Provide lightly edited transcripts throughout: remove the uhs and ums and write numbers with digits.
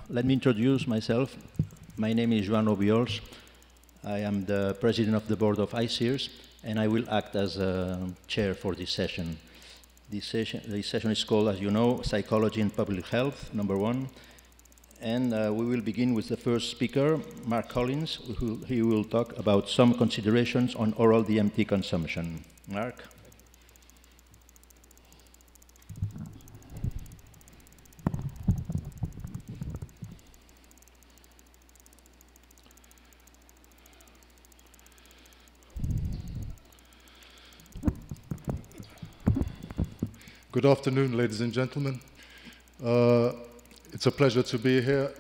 Let me introduce myself. My name is Joan Obiols. I am the president of the board of ICEERS, and I will act as chair for this session. This session is called, as you know, Psychology and Public Health, #1. And we will begin with the first speaker, Mark Collins, he will talk about some considerations on oral DMT consumption. Mark? Good afternoon, ladies and gentlemen. It's a pleasure to be here.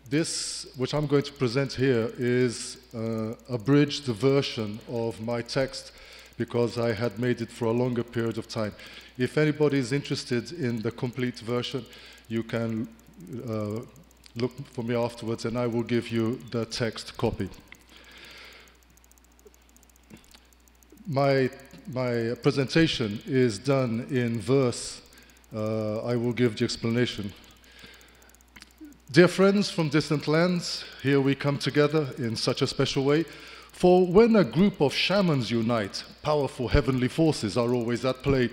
This, which I'm going to present here, is a abridged version of my text because I had made it for a longer period of time. If anybody is interested in the complete version, you can look for me afterwards and I will give you the text copy. My presentation is done in verse. I will give the explanation. Dear friends from distant lands, here we come together in such a special way. For when a group of shamans unite, powerful heavenly forces are always at play.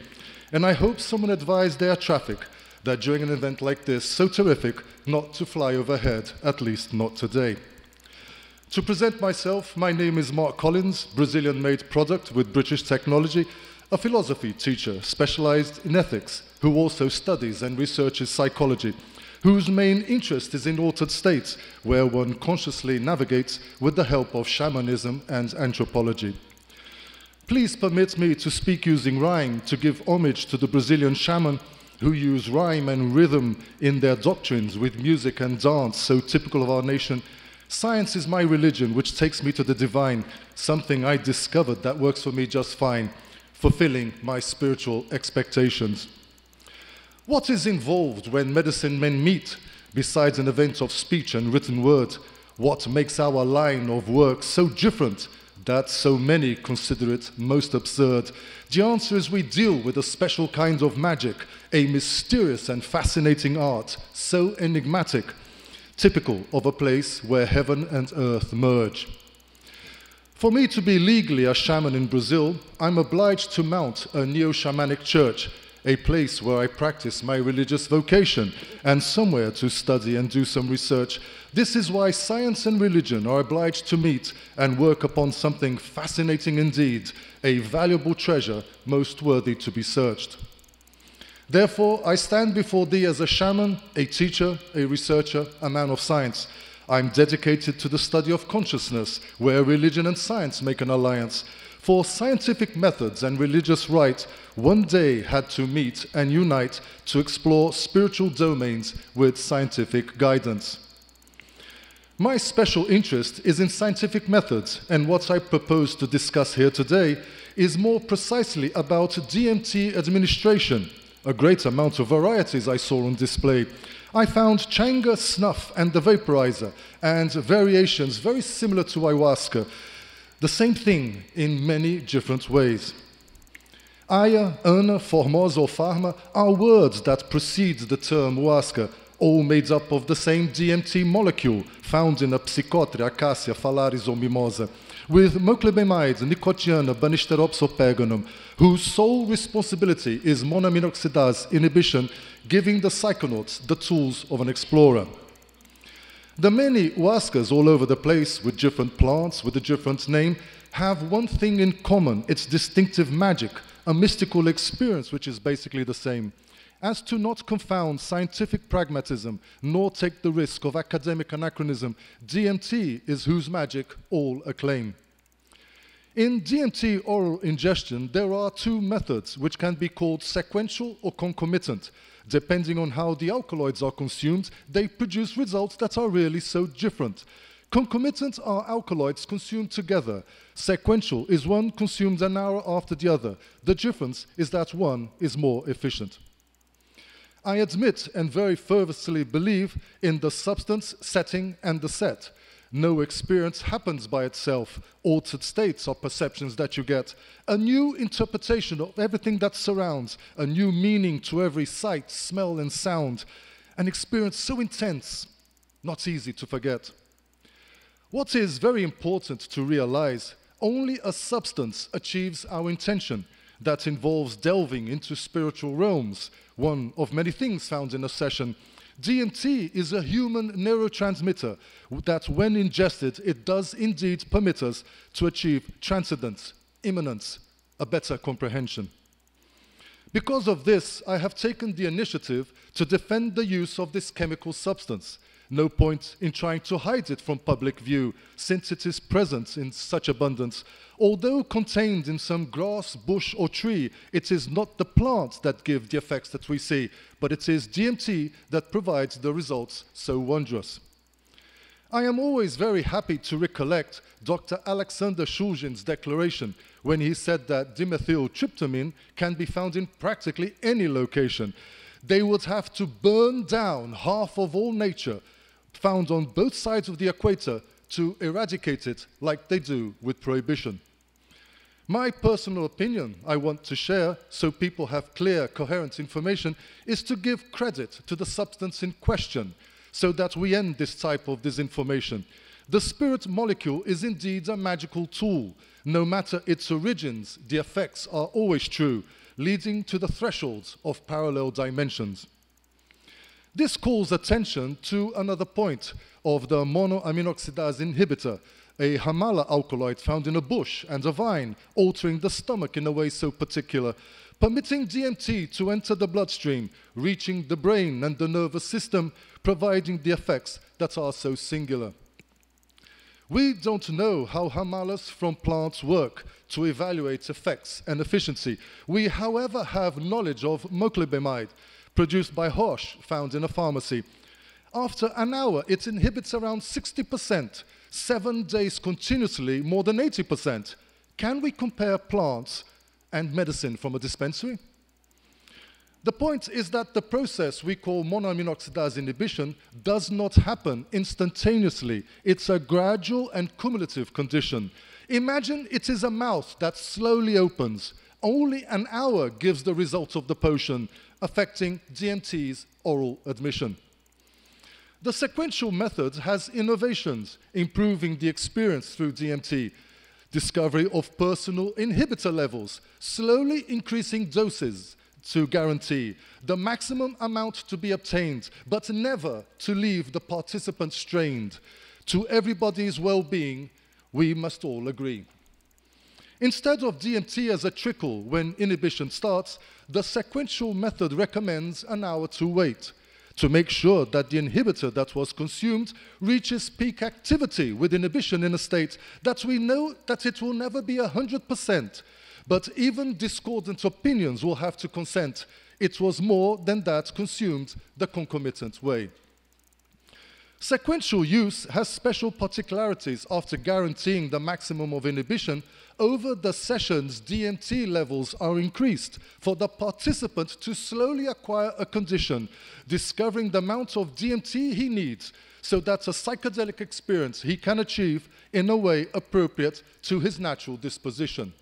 And I hope someone advised their traffic that during an event like this, so terrific, not to fly overhead, at least not today. To present myself, my name is Mark Collins, Brazilian-made product with British technology, a philosophy teacher specialized in ethics, who also studies and researches psychology, whose main interest is in altered states, where one consciously navigates with the help of shamanism and anthropology. Please permit me to speak using rhyme to give homage to the Brazilian shaman who use rhyme and rhythm in their doctrines with music and dance so typical of our nation. Science is my religion, which takes me to the divine, something I discovered that works for me just fine, fulfilling my spiritual expectations. What is involved when medicine men meet, besides an event of speech and written word? What makes our line of work so different that so many consider it most absurd? The answer is we deal with a special kind of magic, a mysterious and fascinating art, so enigmatic, typical of a place where heaven and earth merge. For me to be legally a shaman in Brazil, I'm obliged to mount a neo-shamanic church, a place where I practice my religious vocation, and somewhere to study and do some research. This is why science and religion are obliged to meet and work upon something fascinating indeed, a valuable treasure most worthy to be searched. Therefore, I stand before thee as a shaman, a teacher, a researcher, a man of science. I'm dedicated to the study of consciousness, where religion and science make an alliance. For scientific methods and religious rite one day had to meet and unite to explore spiritual domains with scientific guidance. My special interest is in scientific methods, and what I propose to discuss here today is more precisely about DMT administration. A great amount of varieties I saw on display. I found changa, snuff, and the vaporizer, and variations very similar to ayahuasca. The same thing in many different ways. Aya, Ana, Formosa, or Pharma are words that precede the term ayahuasca, all made up of the same DMT molecule found in a psychotria, acacia, phalaris, or mimosa, with moclobemide, nicotiana, banisterops, or pergamum, whose sole responsibility is monoamine oxidase inhibition, giving the psychonauts the tools of an explorer. The many ayahuascas all over the place, with different plants, with a different name, have one thing in common, its distinctive magic, a mystical experience which is basically the same. As to not confound scientific pragmatism, nor take the risk of academic anachronism, DMT is whose magic all acclaim. In DMT oral ingestion, there are two methods which can be called sequential or concomitant. Depending on how the alkaloids are consumed, they produce results that are really so different. Concomitant are alkaloids consumed together. Sequential is one consumed an hour after the other. The difference is that one is more efficient. I admit and very fervently believe in the substance, setting, and the set. No experience happens by itself. Altered states or perceptions that you get. A new interpretation of everything that surrounds. A new meaning to every sight, smell, and sound. An experience so intense, not easy to forget. What is very important to realize, only a substance achieves our intention. That involves delving into spiritual realms, one of many things found in a session. DMT is a human neurotransmitter that when ingested, it does indeed permit us to achieve transcendence, immanence, a better comprehension. Because of this, I have taken the initiative to defend the use of this chemical substance. No point in trying to hide it from public view, since it is present in such abundance. Although contained in some grass, bush, or tree, it is not the plants that give the effects that we see, but it is DMT that provides the results so wondrous. I am always very happy to recollect Dr. Alexander Shulgin's declaration when he said that dimethyltryptamine can be found in practically any location. They would have to burn down half of all nature found on both sides of the equator to eradicate it like they do with prohibition. My personal opinion I want to share so people have clear, coherent information is to give credit to the substance in question so that we end this type of disinformation. The spirit molecule is indeed a magical tool. No matter its origins, the effects are always true, leading to the thresholds of parallel dimensions. This calls attention to another point of the monoaminoxidase inhibitor, a Hamala alkaloid found in a bush and a vine, altering the stomach in a way so particular, permitting DMT to enter the bloodstream, reaching the brain and the nervous system, providing the effects that are so singular. We don't know how Hamalas from plants work to evaluate effects and efficiency. We, however, have knowledge of moclobemide, produced by Horsch, found in a pharmacy. After an hour, it inhibits around 60%, 7 days continuously, more than 80%. Can we compare plants and medicine from a dispensary? The point is that the process we call monoaminoxidase inhibition does not happen instantaneously. It's a gradual and cumulative condition. Imagine it is a mouth that slowly opens. Only an hour gives the result of the potion, affecting DMT's oral admission. The sequential method has innovations, improving the experience through DMT, discovery of personal inhibitor levels, slowly increasing doses to guarantee the maximum amount to be obtained, but never to leave the participant strained. To everybody's well-being, we must all agree. Instead of DMT as a trickle when inhibition starts, the sequential method recommends an hour to wait to make sure that the inhibitor that was consumed reaches peak activity with inhibition in a state that we know that it will never be 100%, but even discordant opinions will have to consent. It was more than that consumed the concomitant way. Sequential use has special particularities after guaranteeing the maximum of inhibition. Over the sessions, DMT levels are increased for the participant to slowly acquire a condition, discovering the amount of DMT he needs so that a psychedelic experience he can achieve in a way appropriate to his natural disposition.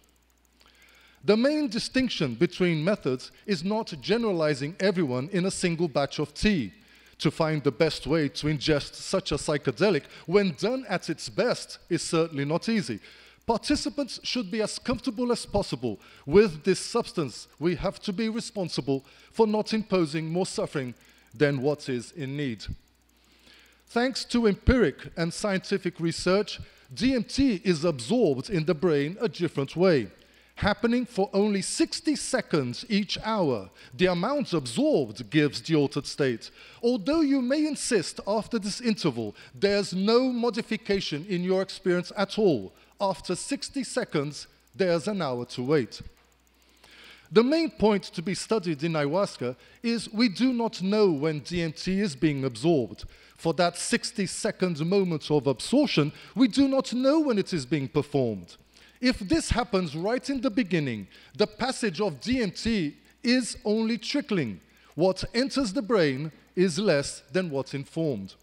The main distinction between methods is not generalizing everyone in a single batch of tea. To find the best way to ingest such a psychedelic when done at its best is certainly not easy. Participants should be as comfortable as possible. With this substance, we have to be responsible for not imposing more suffering than what is in need. Thanks to empiric and scientific research, DMT is absorbed in the brain a different way, happening for only 60 seconds each hour. The amount absorbed gives the altered state. Although you may insist after this interval, there's no modification in your experience at all. After 60 seconds, there's an hour to wait. The main point to be studied in ayahuasca is we do not know when DMT is being absorbed. For that 60-second moment of absorption, we do not know when it is being performed. If this happens right in the beginning, the passage of DMT is only trickling. What enters the brain is less than what informed.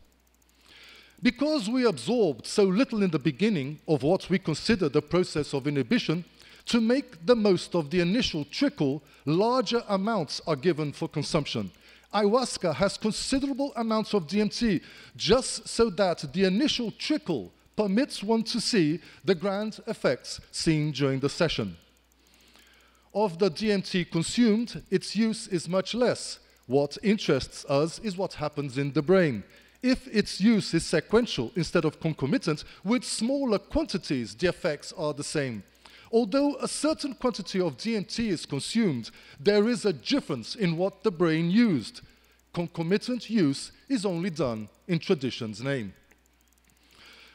Because we absorbed so little in the beginning of what we consider the process of inhibition, to make the most of the initial trickle, larger amounts are given for consumption. Ayahuasca has considerable amounts of DMT just so that the initial trickle permits one to see the grand effects seen during the session. Of the DMT consumed, its use is much less. What interests us is what happens in the brain. If its use is sequential instead of concomitant, with smaller quantities, the effects are the same. Although a certain quantity of DMT is consumed, there is a difference in what the brain used. Concomitant use is only done in tradition's name.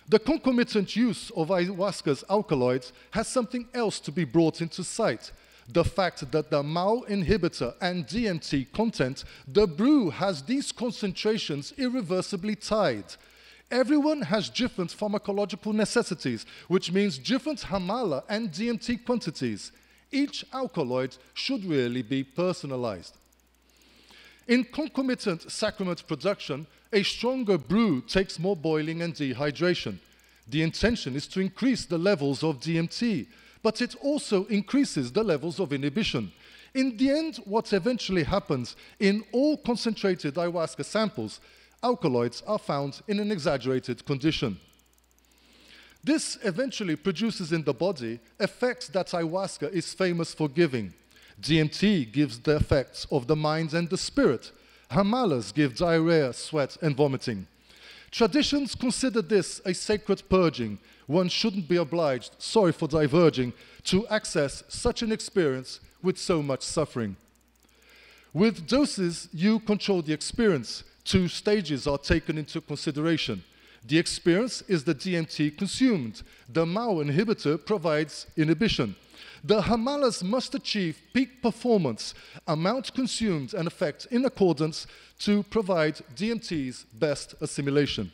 The concomitant use of ayahuasca's alkaloids has something else to be brought into sight. The fact that the MAO inhibitor and DMT content, the brew has these concentrations irreversibly tied. Everyone has different pharmacological necessities, which means different Hamala and DMT quantities. Each alkaloid should really be personalized. In concomitant sacrament production, a stronger brew takes more boiling and dehydration. The intention is to increase the levels of DMT, but it also increases the levels of inhibition. In the end, what eventually happens in all concentrated ayahuasca samples, alkaloids are found in an exaggerated condition. This eventually produces in the body effects that ayahuasca is famous for giving. DMT gives the effects of the mind and the spirit. Hamalas give diarrhea, sweat, and vomiting. Traditions consider this a sacred purging. One shouldn't be obliged, sorry for diverging, to access such an experience with so much suffering. With doses, you control the experience. 2 stages are taken into consideration. The experience is the DMT consumed. The MAO inhibitor provides inhibition. The Hamalas must achieve peak performance, amount consumed, and effect in accordance to provide DMT's best assimilation.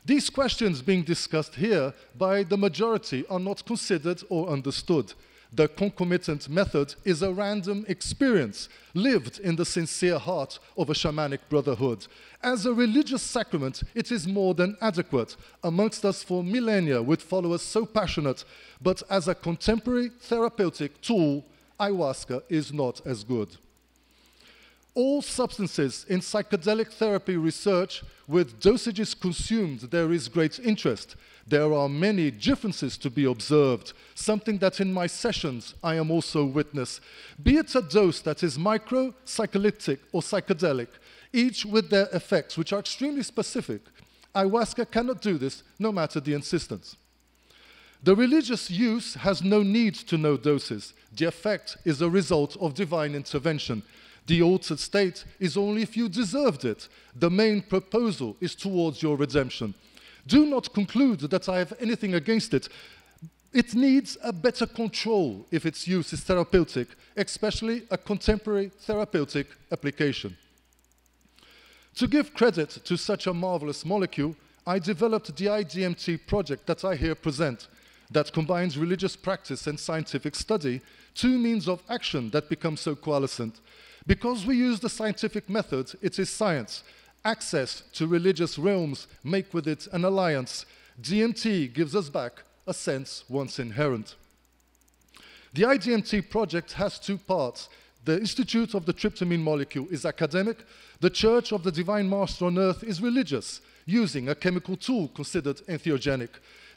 These questions being discussed here by the majority are not considered or understood. The concomitant method is a random experience lived in the sincere heart of a shamanic brotherhood. As a religious sacrament, it is more than adequate amongst us for millennia with followers so passionate, but as a contemporary therapeutic tool, ayahuasca is not as good. All substances in psychedelic therapy research, with dosages consumed, there is great interest. There are many differences to be observed, something that in my sessions I am also witness. Be it a dose that is micro, psycholytic, or psychedelic, each with their effects, which are extremely specific. Ayahuasca cannot do this, no matter the insistence. The religious use has no need to know doses. The effect is a result of divine intervention. The altered state is only if you deserved it. The main proposal is towards your redemption. Do not conclude that I have anything against it. It needs a better control if its use is therapeutic, especially a contemporary therapeutic application. To give credit to such a marvelous molecule, I developed the IDMT project that I here present, that combines religious practice and scientific study, 2 means of action that become so coalescent. Because we use the scientific method, it is science. Access to religious realms make with it an alliance. DMT gives us back a sense once inherent. The IDMT project has 2 parts. The Institute of the Tryptamine Molecule is academic. The Church of the Divine Master on Earth is religious, using a chemical tool considered entheogenic.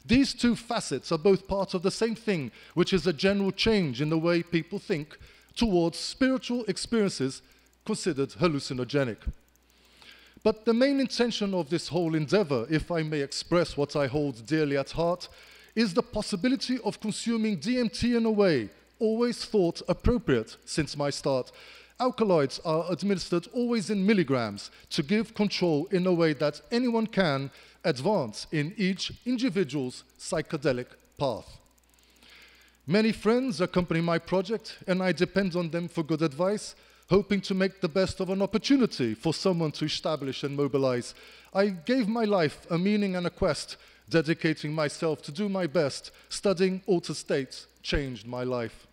These 2 facets are both part of the same thing, which is a general change in the way people think towards spiritual experiences considered hallucinogenic. But the main intention of this whole endeavor, if I may express what I hold dearly at heart, is the possibility of consuming DMT in a way always thought appropriate since my start. Alkaloids are administered always in milligrams to give control in a way that anyone can advance in each individual's psychedelic path. Many friends accompany my project, and I depend on them for good advice, hoping to make the best of an opportunity for someone to establish and mobilize. I gave my life a meaning and a quest, dedicating myself to do my best. Studying altered states changed my life.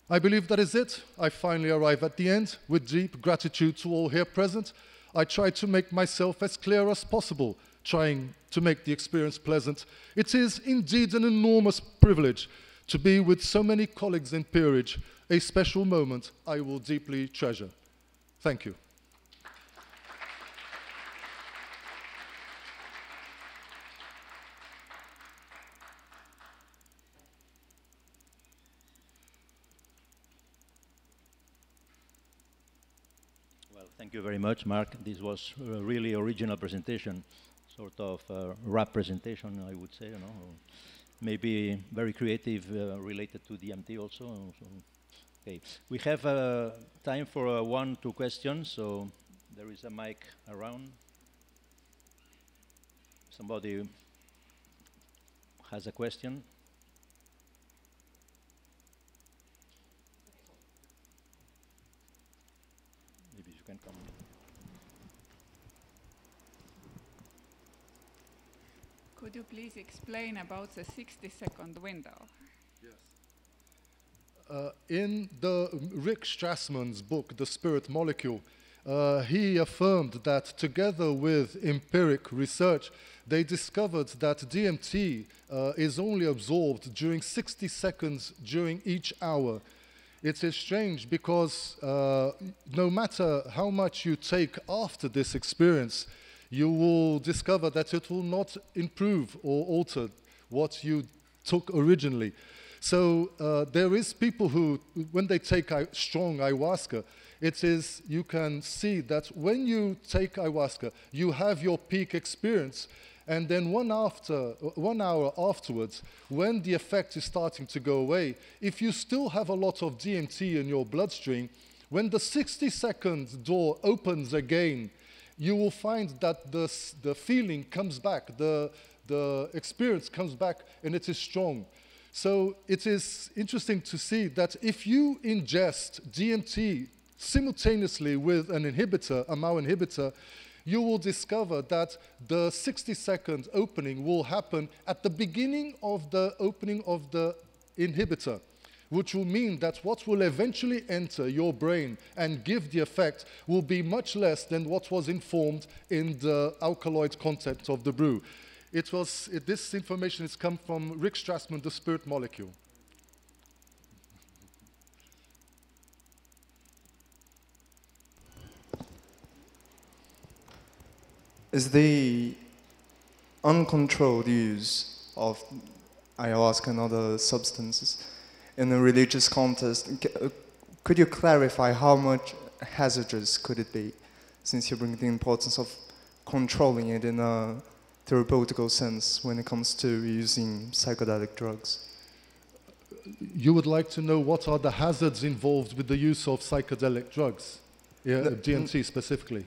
I believe that is it. I finally arrive at the end with deep gratitude to all here present. I try to make myself as clear as possible, trying to make the experience pleasant. It is indeed an enormous privilege to be with so many colleagues in peerage, a special moment I will deeply treasure. Thank you. Well, thank you very much, Mark. This was a really original presentation, sort of rap presentation, I would say, you know. Maybe very creative, related to DMT also. So, okay, we have time for 1-2 questions. So there is a mic around. Somebody has a question. Maybe you can come. Could you please explain about the 60-second window? Yes. In the Rick Strassman's book, The Spirit Molecule, he affirmed that together with empiric research, they discovered that DMT is only absorbed during 60 seconds during each hour. It is strange because no matter how much you take after this experience, you will discover that it will not improve or alter what you took originally. So there is people who, when they take strong ayahuasca, it is, you can see that when you take ayahuasca, you have your peak experience, and then 1 hour afterwards, when the effect is starting to go away, if you still have a lot of DMT in your bloodstream, when the 60-second door opens again, you will find that the feeling comes back, the experience comes back, and it is strong. So it is interesting to see that if you ingest DMT simultaneously with an inhibitor, a MAO inhibitor, you will discover that the 60-second opening will happen at the beginning of the opening of the inhibitor, which will mean that what will eventually enter your brain and give the effect will be much less than what was informed in the alkaloid content of the brew. This information has come from Rick Strassman, The Spirit Molecule. Is the uncontrolled use of ayahuasca and other substances in a religious context, could you clarify how much hazardous could it be, since you bring the importance of controlling it in a therapeutical sense when it comes to using psychedelic drugs? You would like to know what are the hazards involved with the use of psychedelic drugs, DMT specifically?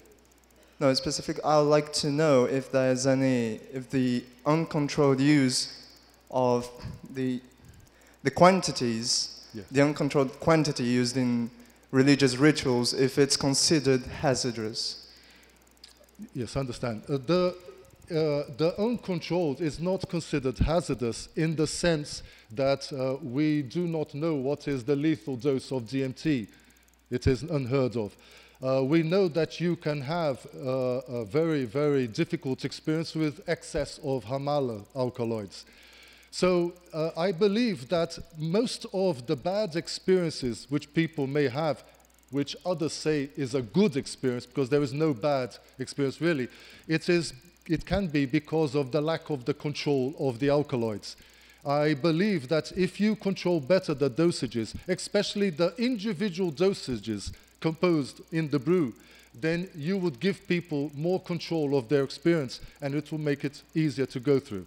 No, specific. I would like to know if there's if the uncontrolled use of the quantities, yes, the uncontrolled quantity used in religious rituals, if it's considered hazardous. Yes, I understand. The uncontrolled is not considered hazardous in the sense that we do not know what is the lethal dose of DMT. It is unheard of. We know that you can have a very, very difficult experience with excess of Helle alkaloids. So I believe that most of the bad experiences which people may have, which others say is a good experience, because there is no bad experience really, it can be because of the lack of the control of the alkaloids. I believe that if you control better the dosages, especially the individual dosages composed in the brew, then you would give people more control of their experience, and it will make it easier to go through.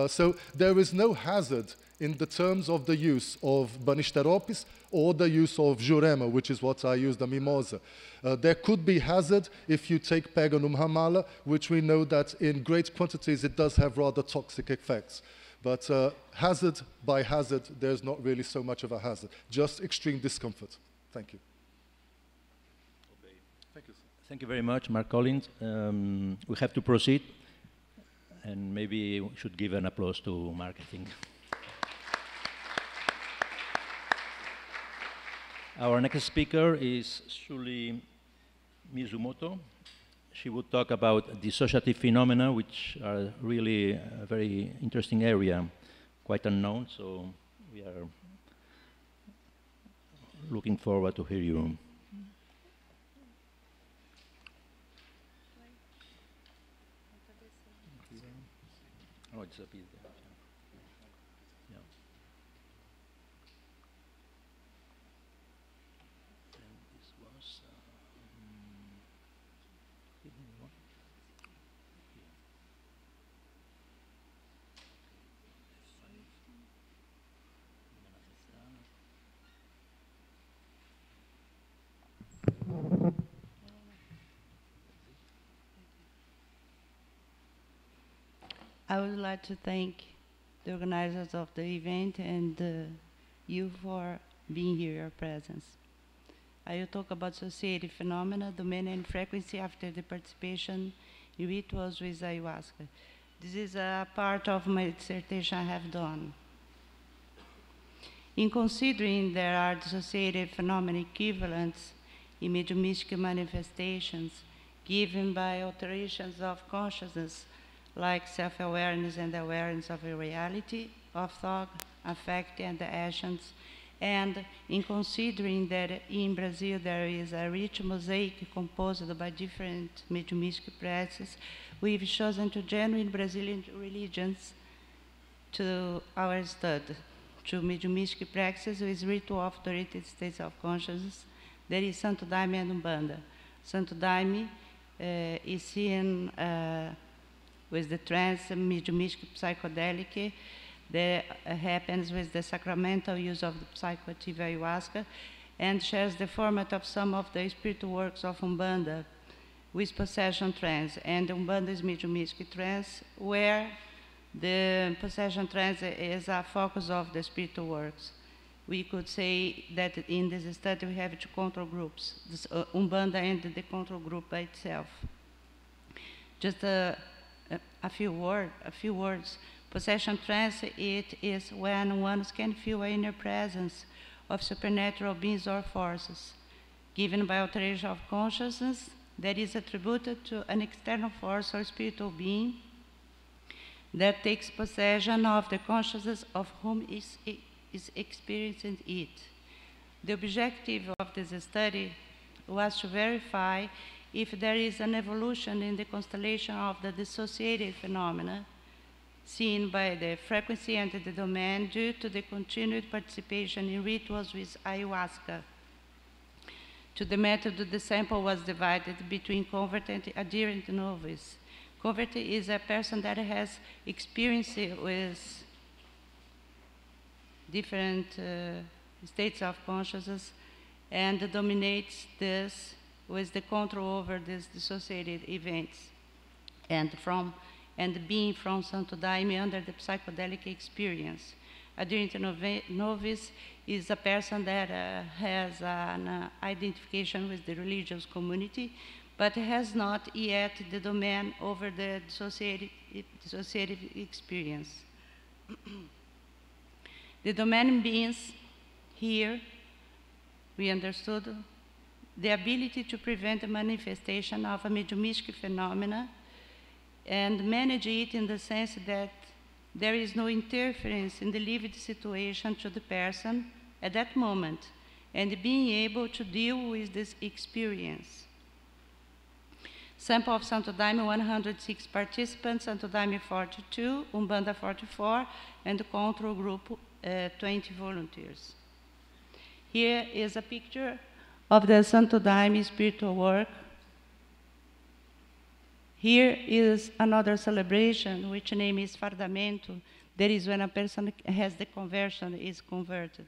So there is no hazard in the terms of the use of Banisteropis or the use of Jurema, which is what I use, the mimosa. There could be hazard if you take Peganum hamala, which we know that in great quantities it does have rather toxic effects. But hazard by hazard, there's not really so much of a hazard, just extreme discomfort. Thank you. Thank you, sir. Thank you very much, Mark Collins. We have to proceed, and maybe we should give an applause to Mark, I think. Our next speaker is Shirley Mizumoto. She would talk about dissociative phenomena, which are really a very interesting area, quite unknown, so we are looking forward to hear you. Oh, it's up here. Yeah. And this was I would like to thank the organizers of the event and you for being here, your presence. I will talk about dissociative phenomena, domain and frequency after the participation in rituals with ayahuasca. This is a part of my dissertation I have done. In considering there are dissociative phenomena equivalents in mediumistic manifestations given by alterations of consciousness, like self-awareness and awareness of a reality, of thought, affect, and actions. And in considering that in Brazil there is a rich mosaic composed by different mediumistic practices, we've chosen two genuine Brazilian religions to our study, two mediumistic practices with ritual authoritative states of consciousness. There is Santo Daime and Umbanda. Santo Daime is seen with the trance mediumistic psychedelic that happens with the sacramental use of the psychoactive ayahuasca and shares the format of some of the spiritual works of Umbanda with possession trance. And Umbanda is mediumistic trance, where the possession trance is a focus of the spiritual works. We could say that in this study we have two control groups, this, Umbanda and the control group by itself. Just a few words. Possession trance, it is when one can feel an inner presence of supernatural beings or forces, given by alteration of consciousness that is attributed to an external force or spiritual being that takes possession of the consciousness of whom is experiencing it. The objective of this study was to verify if there is an evolution in the constellation of the dissociative phenomena seen by the frequency and the domain due to the continued participation in rituals with ayahuasca. To the method, the sample was divided between convert and adherent novice. Convert is a person that has experience with different states of consciousness and dominates this with the control over these dissociated events, and being from Santo Daime under the psychedelic experience. Adherent novice is a person that has an identification with the religious community, but has not yet the domain over the dissociative experience. The domain means here, we understood, the ability to prevent the manifestation of a mediumistic phenomena and manage it in the sense that there is no interference in the lived situation to the person at that moment, and being able to deal with this experience. Sample of Santo Daime, 106 participants, Santo Daime 42, Umbanda 44, and the control group 20 volunteers. Here is a picture of the Santo Daime spiritual work. Here is another celebration, which name is Fardamento. That is when a person has the conversion, is converted.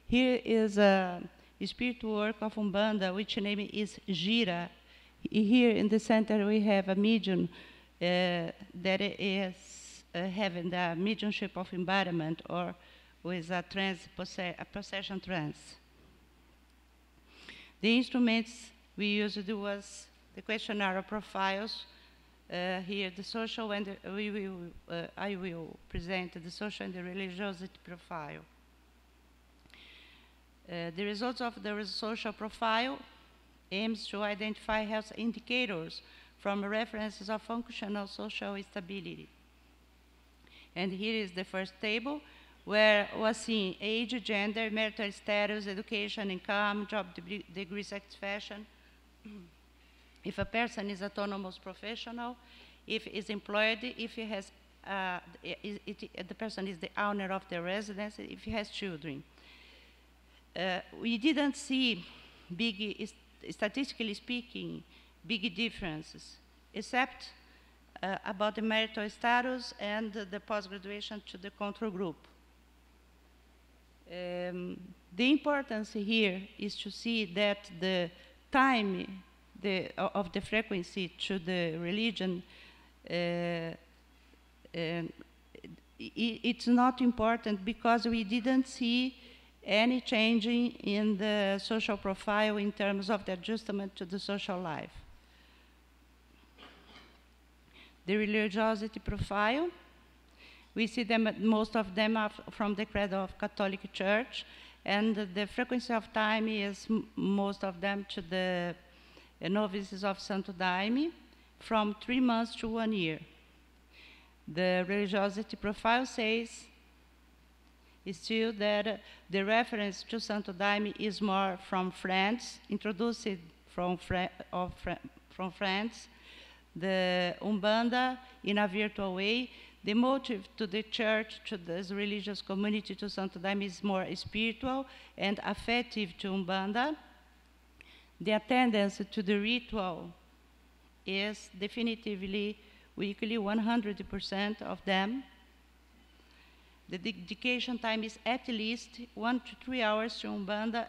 Here is a spiritual work of Umbanda, which name is Gira. Here in the center we have a medium that is having the mediumship of embodiment or with a possession trance. The instruments we used was the questionnaire profiles. Here, the social and I will present the social and the religiosity profile. The results of the social profile aims to identify health indicators from references of functional social stability. And here is the first table, where was seen age, gender, marital status, education, income, job degree, satisfaction. If a person is autonomous professional, if is employed, if he has, the person is the owner of the residence, if he has children. We didn't see statistically speaking, big differences, except about the marital status and the post-graduation to the control group. The importance here is to see that the time of the frequency to the religion, it's not important because we didn't see any changing in the social profile in terms of the adjustment to the social life. The religiosity profile, we see them, most of them are from the credo of Catholic Church, and the frequency of time is most of them to the novices of Santo Daime, from 3 months to 1 year. The religiosity profile says still that the reference to Santo Daime is more from friends, introduced from friends, the Umbanda in a virtual way. The motive to the church, to this religious community, to Santo Daime is more spiritual and affective to Umbanda. The attendance to the ritual is definitively weekly, 100% of them. The dedication time is at least 1 to 3 hours to Umbanda.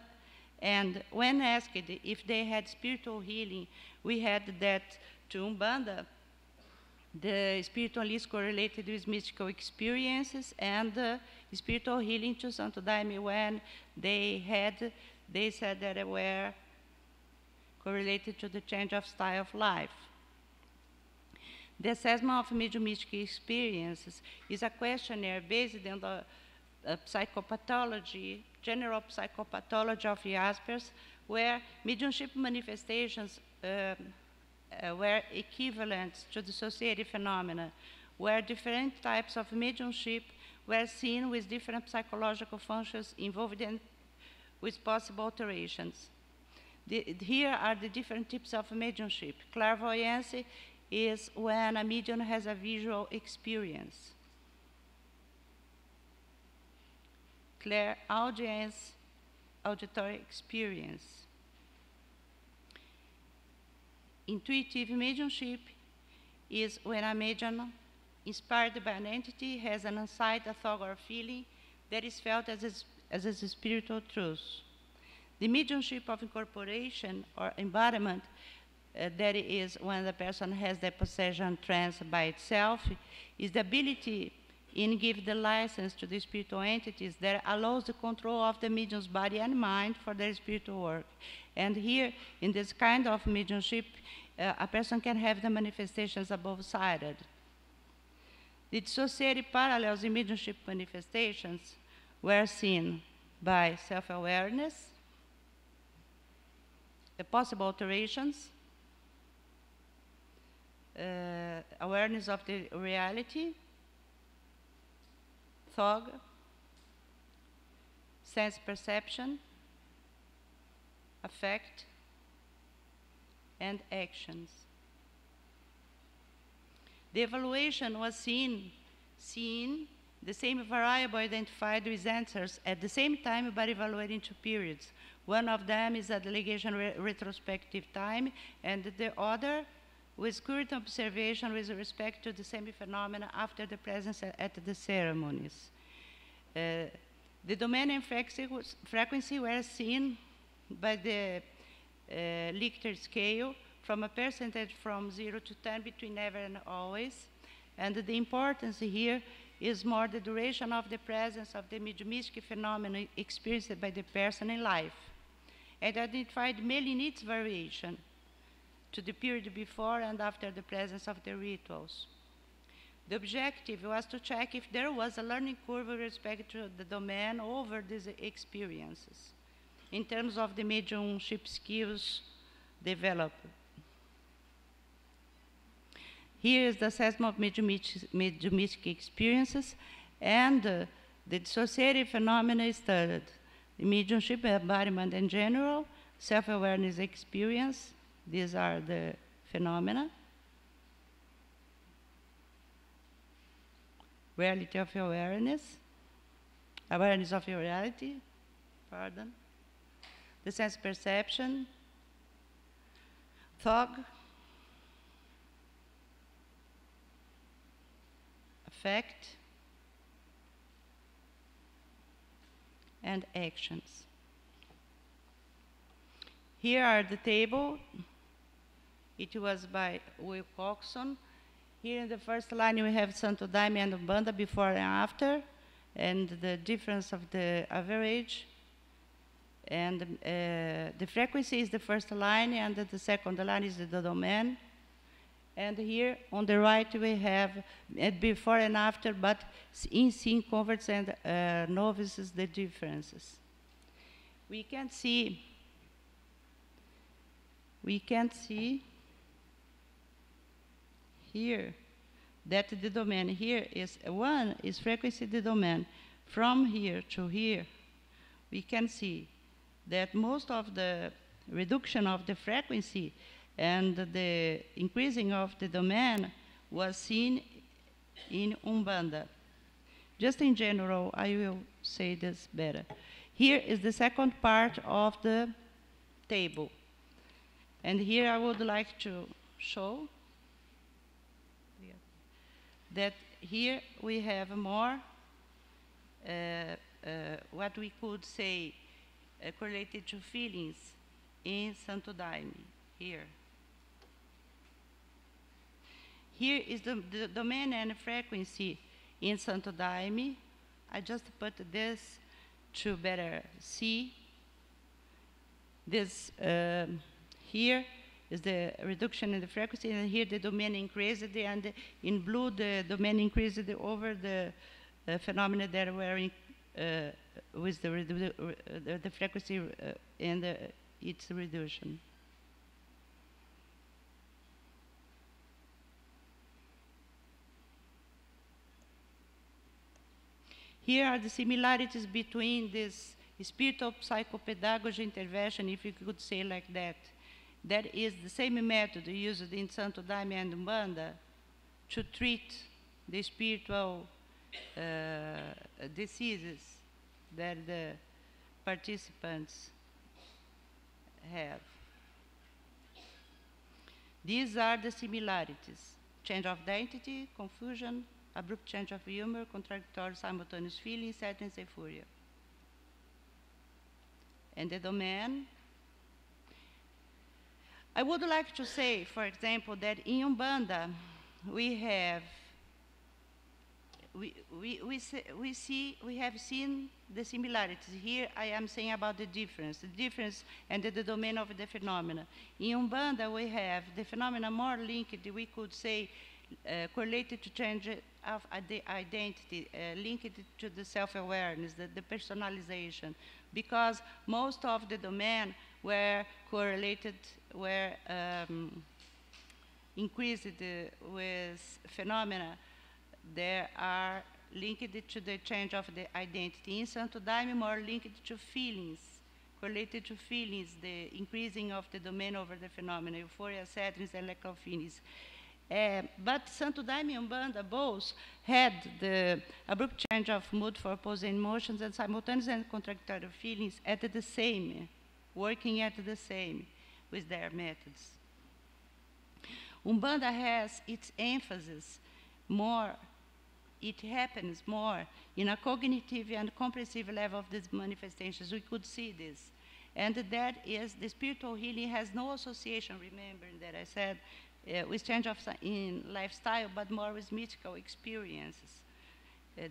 And when asked if they had spiritual healing, we had that to Umbanda, the spiritual is correlated with mystical experiences, and spiritual healing to Santo Daime when they said that they were correlated to the change of style of life. The assessment of mediumistic experiences is a questionnaire based on the psychopathology, general psychopathology of Jaspers, where mediumship manifestations were equivalent to dissociative phenomena, where different types of mediumship were seen with different psychological functions involved in, with possible alterations. Here are the different types of mediumship. Clairvoyance is when a medium has a visual experience. Clairaudience, auditory experience. Intuitive mediumship is when a medium, inspired by an entity, has an insight, a thought, or feeling that is felt as a spiritual truth. The mediumship of incorporation or embodiment, that is when the person has the possession trance by itself, is the ability in give the license to the spiritual entities that allows the control of the medium's body and mind for their spiritual work. And here, in this kind of mediumship, a person can have the manifestations above-sided. The dissociative parallels in mediumship manifestations were seen by self-awareness, the possible alterations, awareness of the reality, thought, sense perception, affect, and actions. The evaluation was seeing the same variable identified with answers at the same time, but evaluating 2 periods. One of them is a delegation retrospective time, and the other with current observation with respect to the same phenomena after the presence at the ceremonies. The domain and frequency were seen by the Richter scale from a percentage from 0 to 10 between never and always. And the importance here is more the duration of the presence of the mediumistic phenomena experienced by the person in life, and identified mainly in its variation to the period before and after the presence of the rituals. The objective was to check if there was a learning curve with respect to the domain over these experiences, in terms of the mediumship skills developed. Here is the assessment of mediumistic experiences, and the dissociative phenomena studied. The mediumship, embodiment in general, self-awareness experience, these are the phenomena. Reality of awareness, awareness of your reality, pardon. The sense perception, thought, affect, and actions. Here are the table. It was by Will Coxon. Here in the first line we have Santo Daime and Umbanda before and after, and the difference of the average. And the frequency is the first line, and the second line is the domain. And here on the right we have before and after, but in seeing converts and novices, the differences. We can see here that the domain here is one is frequency the domain. From here to here, we can see that most of the reduction of the frequency and the increasing of the domain was seen in Umbanda. Just in general, I will say this better. Here is the second part of the table. And here I would like to show that here we have more what we could say correlated to feelings in Santo Daime, here. Here is the domain and frequency in Santo Daime. I just put this to better see. This here is the reduction in the frequency, and here the domain increased, and in blue the domain increased over the phenomena that were in, with the frequency and its reduction. Here are the similarities between this spiritual psychopedagogy intervention, if you could say like that. That is the same method used in Santo Daime and Umbanda to treat the spiritual diseases that the participants have. These are the similarities: change of identity, confusion, abrupt change of humor, contradictory simultaneous feelings, sadness, euphoria. And the domain. I would like to say, for example, that in Umbanda we have seen the similarities. Here I am saying about the difference and the domain of the phenomena. In Umbanda we have the phenomena more linked, we could say, correlated to change of the identity, linked to the self-awareness, the personalization, because most of the domain were correlated, were increased with phenomena that are linked to the change of the identity. In Santo Daime, more linked to feelings, correlated to feelings, the increasing of the domain over the phenomena, euphoria, sadness, and lack of feelings. But Santo Daime and Umbanda both had the abrupt change of mood for opposing emotions and simultaneous and contradictory feelings at the same, working at the same with their methods. Umbanda has its emphasis more, it happens more in a cognitive and comprehensive level of these manifestations. We could see this. And that is, the spiritual healing has no association, remembering that I said, with change of in lifestyle, but more with mystical experiences.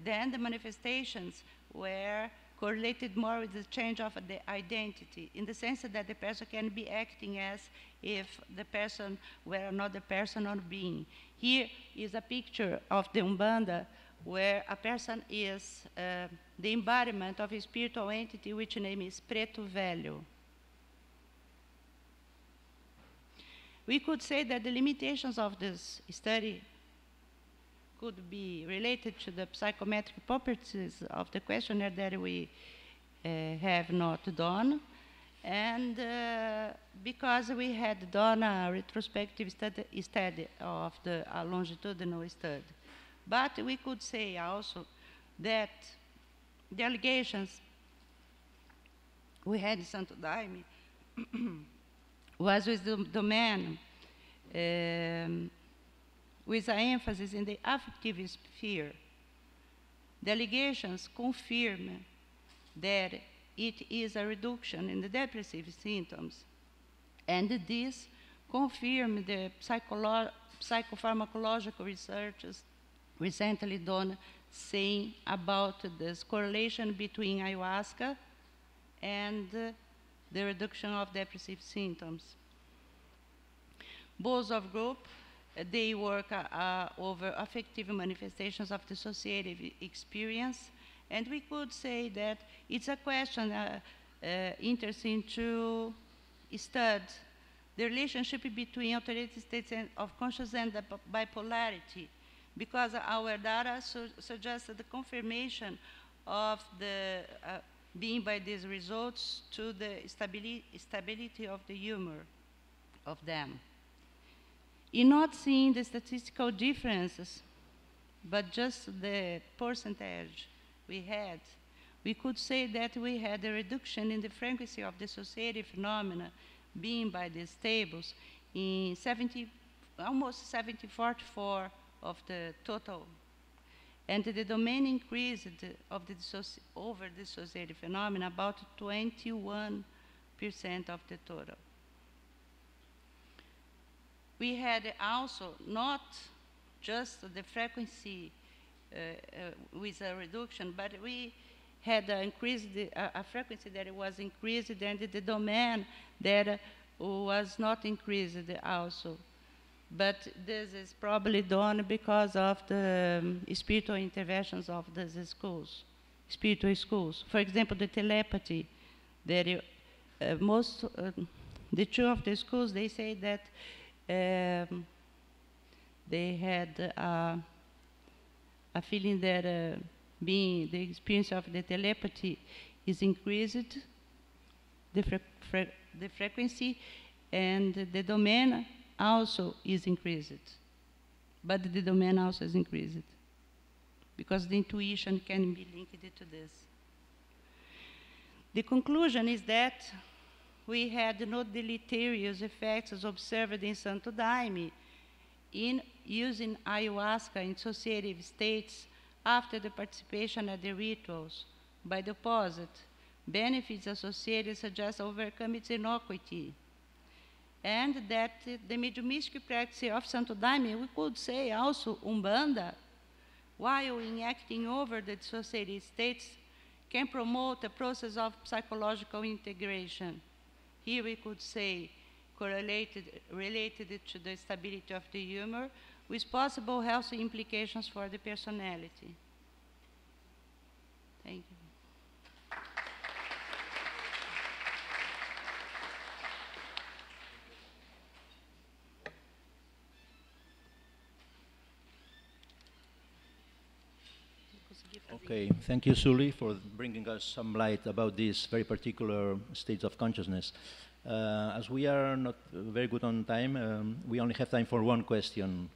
Then the manifestations were correlated more with the change of the identity, in the sense that the person can be acting as if the person were another person or being. Here is a picture of the Umbanda where a person is the embodiment of a spiritual entity which name is Preto Velho. We could say that the limitations of this study could be related to the psychometric properties of the questionnaire that we have not done, and because we had done a retrospective study of the longitudinal study. But we could say also that the allegations we had in Santo Daime was with the domain with an emphasis in the affective sphere. The allegations confirm that it is a reduction in the depressive symptoms, and this confirms the psychopharmacological researches recently done saying about this correlation between ayahuasca and the reduction of depressive symptoms. Both of group, they work over affective manifestations of dissociative experience, and we could say that it's a question interesting to study the relationship between alternative states of consciousness and the bipolarity, because our data suggested the confirmation of the being by these results to the stability of the humor of them. In not seeing the statistical differences, but just the percentage we had, we could say that we had a reduction in the frequency of dissociative phenomena being by these tables in almost 74 of the total. And the domain increased of the over dissociative phenomena about 21% of the total. We had also not just the frequency with a reduction, but we had a frequency that was increased, and the domain that was not increased also. But this is probably done because of the spiritual interventions of these schools, spiritual schools. For example, the telepathy, that the two of the schools, they say that they had a feeling that being the experience of the telepathy is increased, the frequency, and the domain also is increased. But the domain also is increased because the intuition can be linked to this. The conclusion is that we had no deleterious effects as observed in Santo Daime in using ayahuasca in dissociative states after the participation at the rituals. By the opposite, benefits associated suggest overcome its innocuity. And that the mediumistic practice of Santo Daime, we could say also Umbanda, while in acting over the dissociative states, can promote a process of psychological integration. Here we could say related to the stability of the humor, with possible health implications for the personality. Thank you. Okay, thank you, Sully, for bringing us some light about these very particular states of consciousness. As we are not very good on time, we only have time for one question.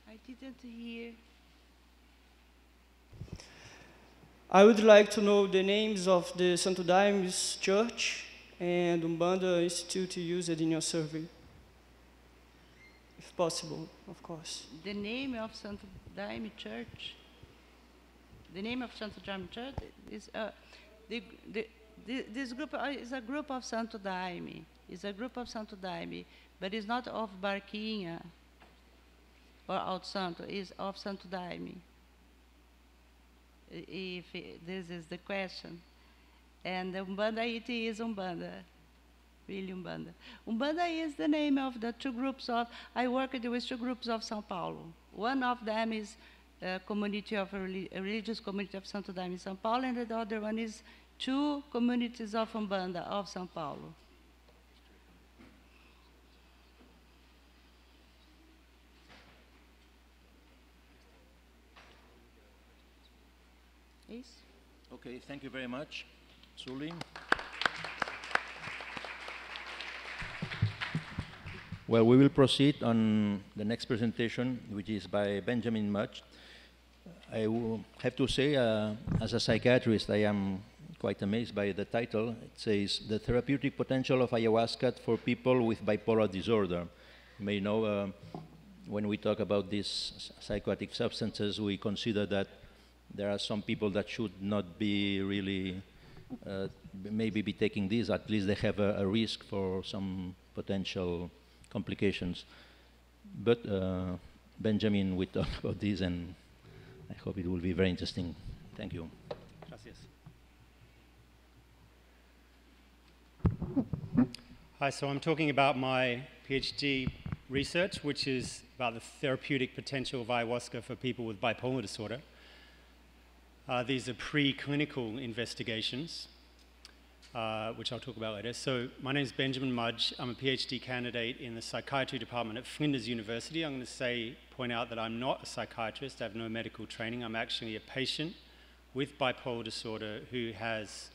I didn't hear. I would like to know the names of the Santo Daime's Church and Umbanda Institute to use it in your survey. If possible, of course. The name of Santo Daime Church? The name of Santo Daime Church is this group is a group of Santo Daime. It's a group of Santo Daime, but it's not of Barquinha or Alto Santo. It's of Santo Daime. If this is the question. And Umbanda, it is Umbanda. Really Umbanda. Umbanda is the name of the two groups of, I worked with two groups of São Paulo. One of them is a community of a religious community of Santo Daime in São Paulo, and the other one is two communities of Umbanda of São Paulo. Yes? Okay, thank you very much, Sully. Well, we will proceed on the next presentation, which is by Benjamin Mudge. I have to say, as a psychiatrist, I am quite amazed by the title. It says, The Therapeutic Potential of Ayahuasca for People with Bipolar Disorder. You may know, when we talk about these psychoactive substances, we consider that there are some people that should not be really, maybe be taking these. At least they have a risk for some potential complications. But Benjamin will talk about this, and I hope it will be very interesting. Thank you. Gracias. Hi, so I'm talking about my PhD research, which is about the therapeutic potential of ayahuasca for people with bipolar disorder. These are preclinical investigations, which I'll talk about later. So my name is Benjamin Mudge. I'm a PhD candidate in the psychiatry department at Flinders University. I'm going to point out that I'm not a psychiatrist. I have no medical training. I'm actually a patient with bipolar disorder who has,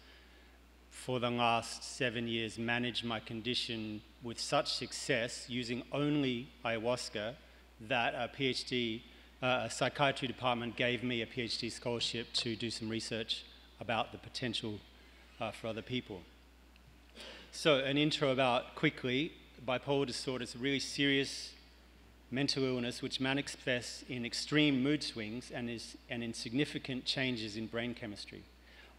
for the last 7 years, managed my condition with such success using only ayahuasca that a psychiatry department gave me a PhD scholarship to do some research about the potential for other people. So an intro about, quickly, bipolar disorder is a really serious mental illness which manifests in extreme mood swings and in significant changes in brain chemistry.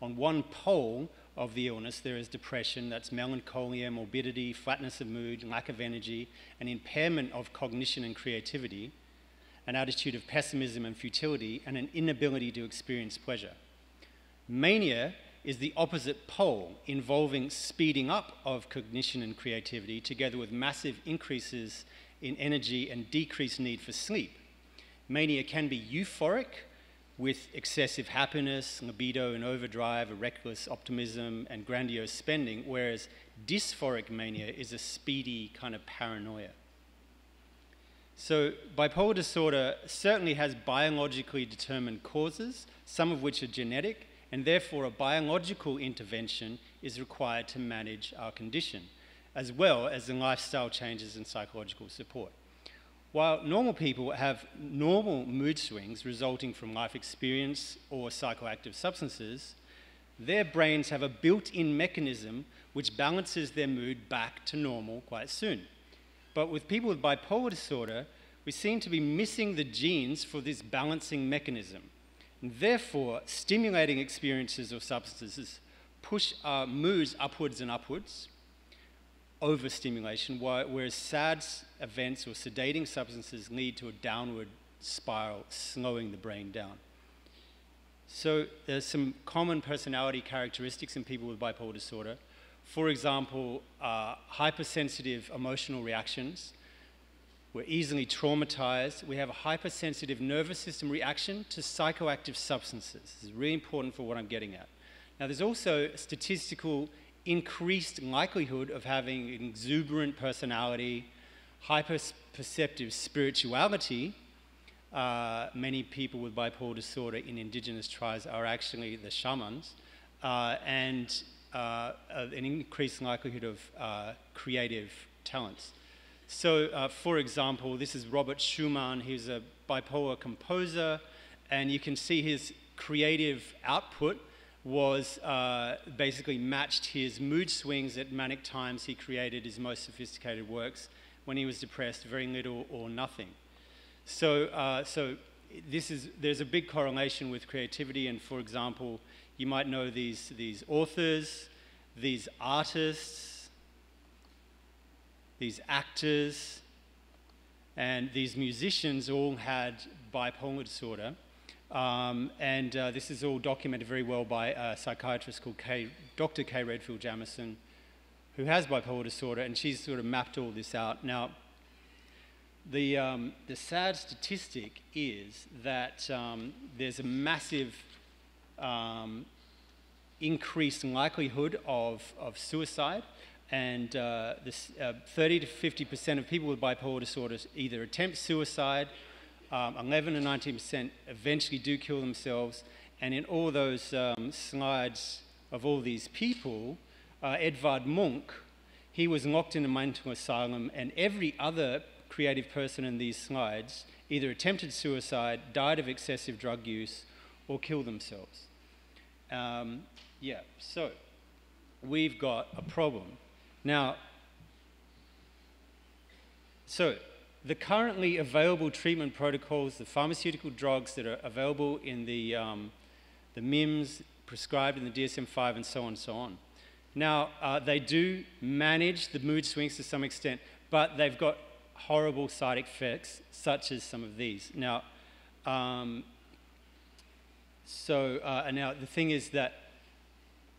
On one pole of the illness, there is depression, that's melancholia, morbidity, flatness of mood, lack of energy, an impairment of cognition and creativity, an attitude of pessimism and futility, and an inability to experience pleasure. Mania is the opposite pole, involving speeding up of cognition and creativity together with massive increases in energy and decreased need for sleep. Mania can be euphoric, with excessive happiness, libido and overdrive, a reckless optimism and grandiose spending, whereas dysphoric mania is a speedy kind of paranoia. So bipolar disorder certainly has biologically determined causes, some of which are genetic, and therefore a biological intervention is required to manage our condition, as well as the lifestyle changes and psychological support. While normal people have normal mood swings resulting from life experience or psychoactive substances, their brains have a built-in mechanism which balances their mood back to normal quite soon. But with people with bipolar disorder, we seem to be missing the genes for this balancing mechanism. And therefore, stimulating experiences or substances push our moods upwards and upwards, overstimulation, whereas sad events or sedating substances lead to a downward spiral, slowing the brain down. So there's some common personality characteristics in people with bipolar disorder. For example, hypersensitive emotional reactions. We're easily traumatized. We have a hypersensitive nervous system reaction to psychoactive substances. This is really important for what I'm getting at. Now, there's also a statistical increased likelihood of having an exuberant personality, hyper-perceptive spirituality. Many people with bipolar disorder in indigenous tribes are actually the shamans, and an increased likelihood of creative talents. So, for example, this is Robert Schumann. He's a bipolar composer, and you can see his creative output was basically matched his mood swings at manic times. He created his most sophisticated works. When he was depressed, very little or nothing. So, there's a big correlation with creativity, and for example, you might know these authors, these artists, these actors, and these musicians all had bipolar disorder. This is all documented very well by a psychiatrist called Dr. Kay Redfield Jamison, who has bipolar disorder, and she's sort of mapped all this out. Now, the sad statistic is that there's a massive increased likelihood of suicide, and 30 to 50% of people with bipolar disorders either attempt suicide, 11 to 19% eventually do kill themselves, and in all those slides of all these people, Edvard Munch, he was locked in a mental asylum, and every other creative person in these slides either attempted suicide, died of excessive drug use, or killed themselves. So we've got a problem. Now, so the currently available treatment protocols, the pharmaceutical drugs that are available in the MIMS, prescribed in the DSM-5, and so on and so on. Now, they do manage the mood swings to some extent, but they've got horrible side effects, such as some of these. Now, now the thing is that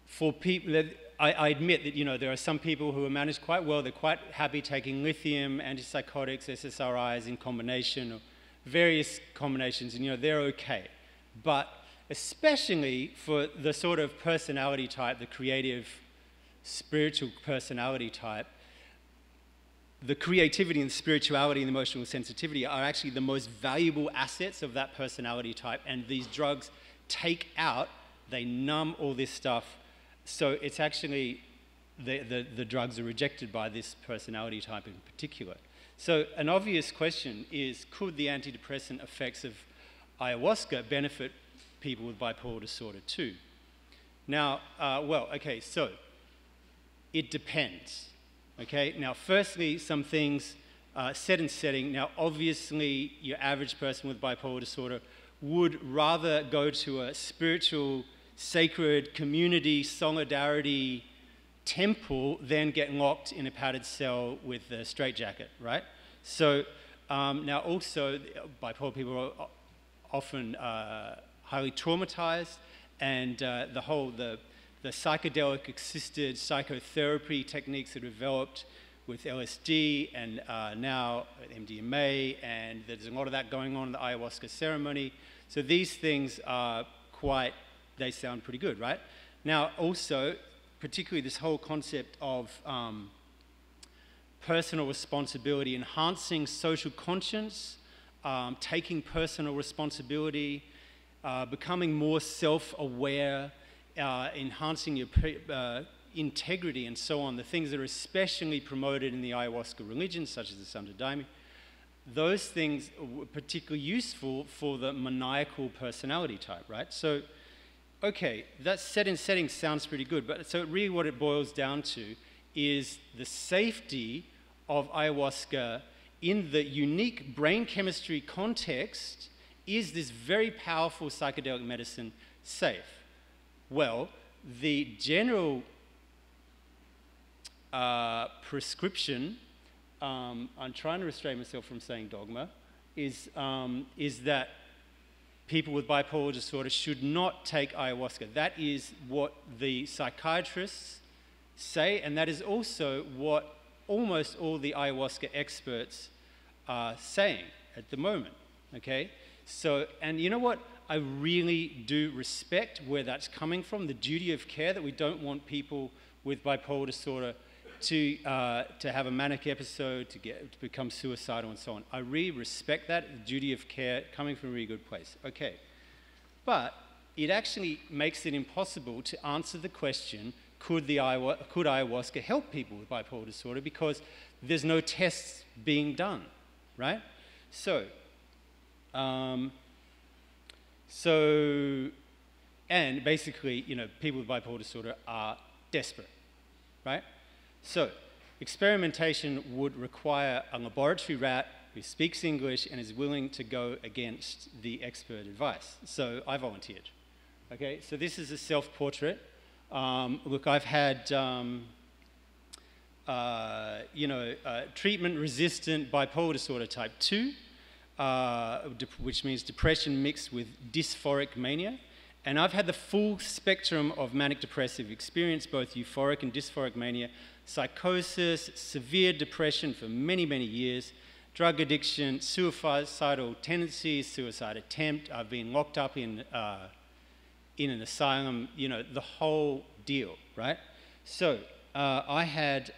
for people, I admit that, you know, there are some people who are managed quite well. They're quite happy taking lithium, antipsychotics, SSRIs in combination, or various combinations, and, you know, they're okay. But especially for the sort of personality type, the creative, spiritual personality type, the creativity and the spirituality and the emotional sensitivity are actually the most valuable assets of that personality type, and these drugs take out, they numb all this stuff. So it's actually, the drugs are rejected by this personality type in particular. So an obvious question is, could the antidepressant effects of ayahuasca benefit people with bipolar disorder too? Now, so it depends. Okay, now firstly, some things, set and setting. Now obviously, your average person with bipolar disorder would rather go to a spiritual, sacred community, solidarity temple than get locked in a padded cell with a straitjacket, right? So now also, bipolar people are often highly traumatized, and the psychedelic assisted psychotherapy techniques that are developed with LSD and now MDMA, and there's a lot of that going on in the ayahuasca ceremony. So these things are they sound pretty good, right? Now also, particularly this whole concept of personal responsibility, enhancing social conscience, taking personal responsibility, becoming more self-aware, enhancing your integrity and so on, the things that are especially promoted in the ayahuasca religion, such as the Santo Daime, those things were particularly useful for the maniacal personality type, right? So, okay, that set and setting sounds pretty good, but so really what it boils down to is the safety of ayahuasca in the unique brain chemistry context. Is this very powerful psychedelic medicine safe? Well, the general prescription, I'm trying to restrain myself from saying dogma, is that people with bipolar disorder should not take ayahuasca. That is what the psychiatrists say, and that is also what almost all the ayahuasca experts are saying at the moment, okay? So, and you know what? I really do respect where that's coming from, the duty of care, that we don't want people with bipolar disorder to have a manic episode, to become suicidal and so on. I really respect that, the duty of care coming from a really good place. Okay, but it actually makes it impossible to answer the question, could ayahuasca help people with bipolar disorder, because there's no tests being done, right? So, and basically, you know, people with bipolar disorder are desperate, right? So experimentation would require a laboratory rat who speaks English and is willing to go against the expert advice. So I volunteered. Okay, so this is a self-portrait. Look, I've had, treatment-resistant bipolar disorder type 2, which means depression mixed with dysphoric mania. And I've had the full spectrum of manic depressive experience, both euphoric and dysphoric mania, psychosis, severe depression for many, many years, drug addiction, suicidal tendencies, suicide attempt. I've been locked up in an asylum, you know, the whole deal, right? So I had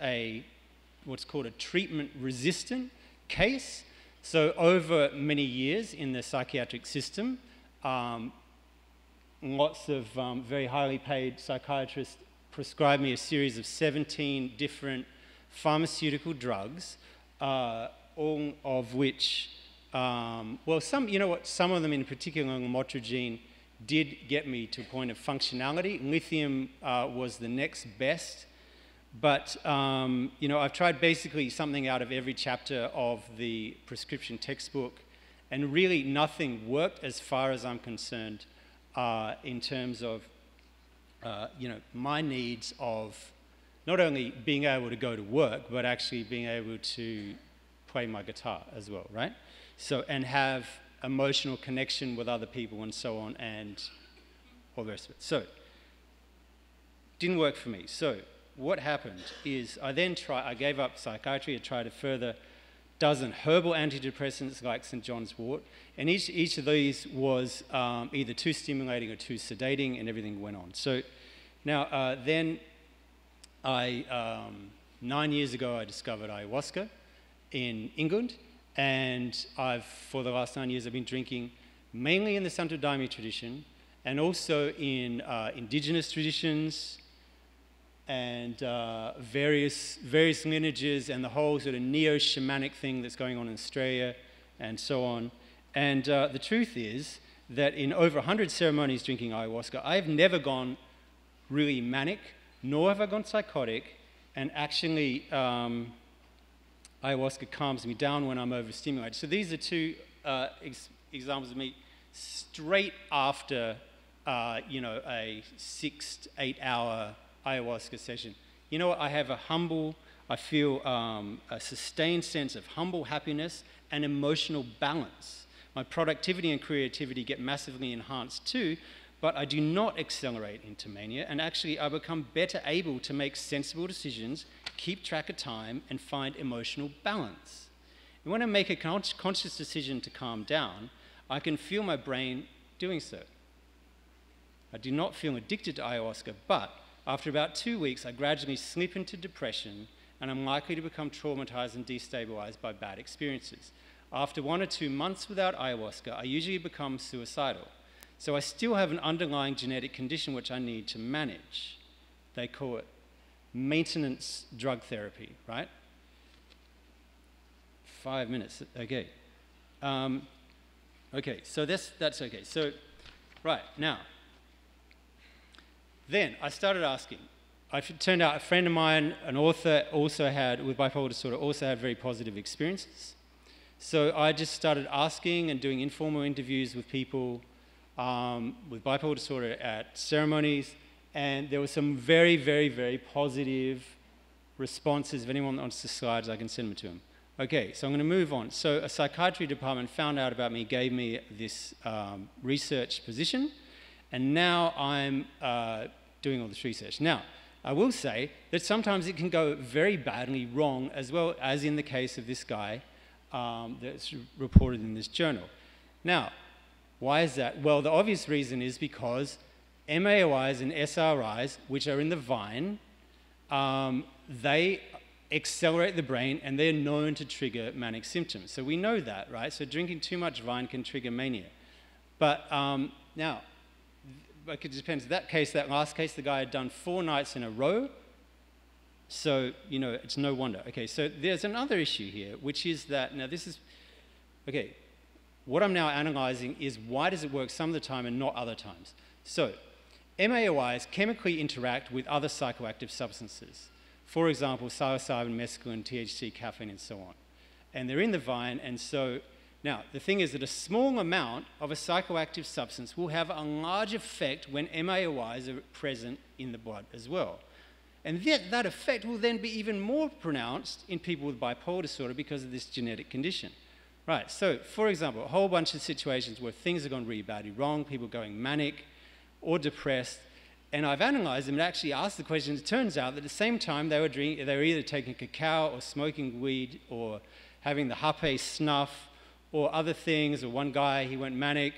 what's called a treatment-resistant case. So over many years in the psychiatric system, lots of very highly paid psychiatrists prescribed me a series of 17 different pharmaceutical drugs, all of which, well, some of them in particular, lamotrigine, did get me to a point of functionality. Lithium was the next best. But, I've tried basically something out of every chapter of the prescription textbook, and really nothing worked as far as I'm concerned in terms of, my needs of not only being able to go to work, but actually being able to play my guitar as well, right? So, and have emotional connection with other people and so on, and all the rest of it. So, didn't work for me. So, what happened is I gave up psychiatry. I tried a further dozen herbal antidepressants like St. John's wort, and each of these was either too stimulating or too sedating, and everything went on. So now then 9 years ago I discovered ayahuasca in England, and for the last 9 years I've been drinking mainly in the Santo Daime tradition, and also in indigenous traditions, and various lineages, and the whole sort of neo-shamanic thing that's going on in Australia, and so on. And the truth is that in over 100 ceremonies drinking ayahuasca, I've never gone really manic, nor have I gone psychotic, and actually ayahuasca calms me down when I'm overstimulated. So these are two examples of me straight after, a 6 to 8 hour ayahuasca session. You know what? I feel a sustained sense of humble happiness and emotional balance. My productivity and creativity get massively enhanced too, but I do not accelerate into mania, and actually I become better able to make sensible decisions, keep track of time, and find emotional balance. And when I make a conscious decision to calm down, I can feel my brain doing so. I do not feel addicted to ayahuasca, but after about 2 weeks, I gradually slip into depression, and I'm likely to become traumatized and destabilized by bad experiences. After 1 or 2 months without ayahuasca, I usually become suicidal. So I still have an underlying genetic condition which I need to manage. They call it maintenance drug therapy, right? 5 minutes, okay. Okay, so that's okay. So, right, now, then I started asking. It turned out a friend of mine, an author, with bipolar disorder, also had very positive experiences. So I just started asking and doing informal interviews with people with bipolar disorder at ceremonies, and there were some very, very, very positive responses. If anyone wants the slides, I can send them to them. Okay, so I'm going to move on. So a psychiatry department found out about me, gave me this research position, and now I'm doing all this research. Now, I will say that sometimes it can go very badly wrong, as well as in the case of this guy that's reported in this journal. Now, why is that? Well, the obvious reason is because MAOIs and SRIs, which are in the vine, they accelerate the brain, and they're known to trigger manic symptoms. So we know that, right? So drinking too much vine can trigger mania. But now, it depends. That last case, the guy had done 4 nights in a row. So, it's no wonder. Okay, so there's another issue here, which is that, now this is, okay, what I'm now analyzing is why does it work some of the time and not other times? So, MAOIs chemically interact with other psychoactive substances. For example, psilocybin, mescaline, THC, caffeine, and so on. And they're in the vine, and so, now, the thing is that a small amount of a psychoactive substance will have a large effect when MAOIs are present in the blood as well. And yet that effect will then be even more pronounced in people with bipolar disorder because of this genetic condition. Right, so for example, a whole bunch of situations where things have gone really badly wrong, people going manic or depressed, and I've analyzed them and actually asked the question. It turns out that at the same time they were either taking cacao or smoking weed or having the hape snuff or other things, or one guy, he went manic,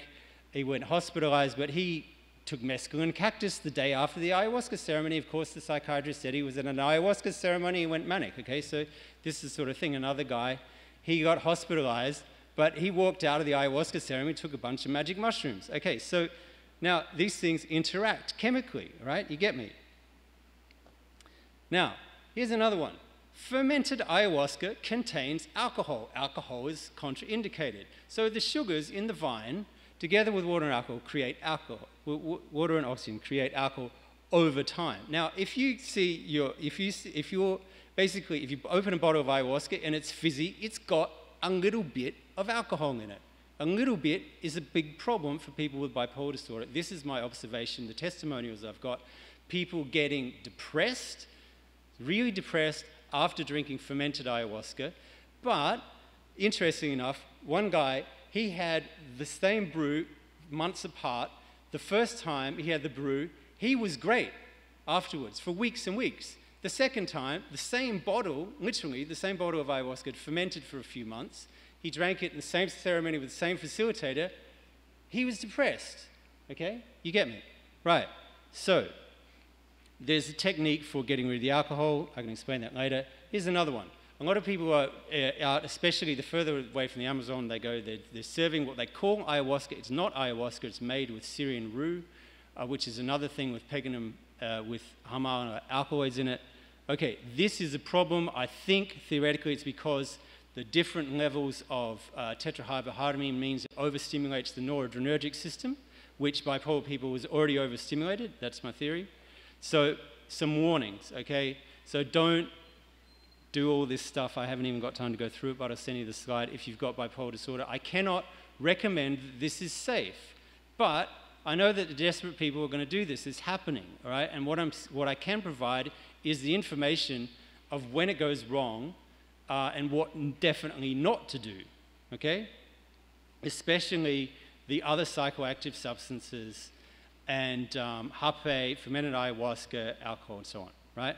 he went hospitalized, but he took mescaline cactus the day after the ayahuasca ceremony. Of course, the psychiatrist said he was at an ayahuasca ceremony, he went manic, okay? So this is the sort of thing. Another guy, he got hospitalized, but he walked out of the ayahuasca ceremony, took a bunch of magic mushrooms. Okay, so now these things interact chemically, right? You get me? Now, here's another one. Fermented ayahuasca contains alcohol. Alcohol is contraindicated. So the sugars in the vine, together with water and alcohol, create alcohol. Water and oxygen create alcohol over time. Now, if you open a bottle of ayahuasca and it's fizzy, it's got a little bit of alcohol in it. A little bit is a big problem for people with bipolar disorder. This is my observation, the testimonials I've got. People getting depressed, really depressed, after drinking fermented ayahuasca. But, interestingly enough, one guy, he had the same brew months apart. The first time he had the brew, he was great afterwards for weeks and weeks. The second time, the same bottle, literally the same bottle of ayahuasca had fermented for a few months. He drank it in the same ceremony with the same facilitator. He was depressed, okay? You get me? Right, so there's a technique for getting rid of the alcohol. I can explain that later. Here's another one. A lot of people are out, especially the further away from the Amazon they go, they're serving what they call ayahuasca. It's not ayahuasca, it's made with Syrian rue, which is another thing with paganum, with hamar alkaloids in it. Okay, this is a problem. I think theoretically it's because the different levels of tetrahydroharmine means it overstimulates the noradrenergic system, which bipolar people was already overstimulated. That's my theory. So some warnings, okay? So don't do all this stuff. I haven't even got time to go through it, but I'll send you the slide if you've got bipolar disorder. I cannot recommend that this is safe, but I know that the desperate people are going to do this. It's happening, all right? And what I can provide is the information of when it goes wrong and what definitely not to do, okay? Especially the other psychoactive substances and hape, fermented ayahuasca, alcohol, and so on, right?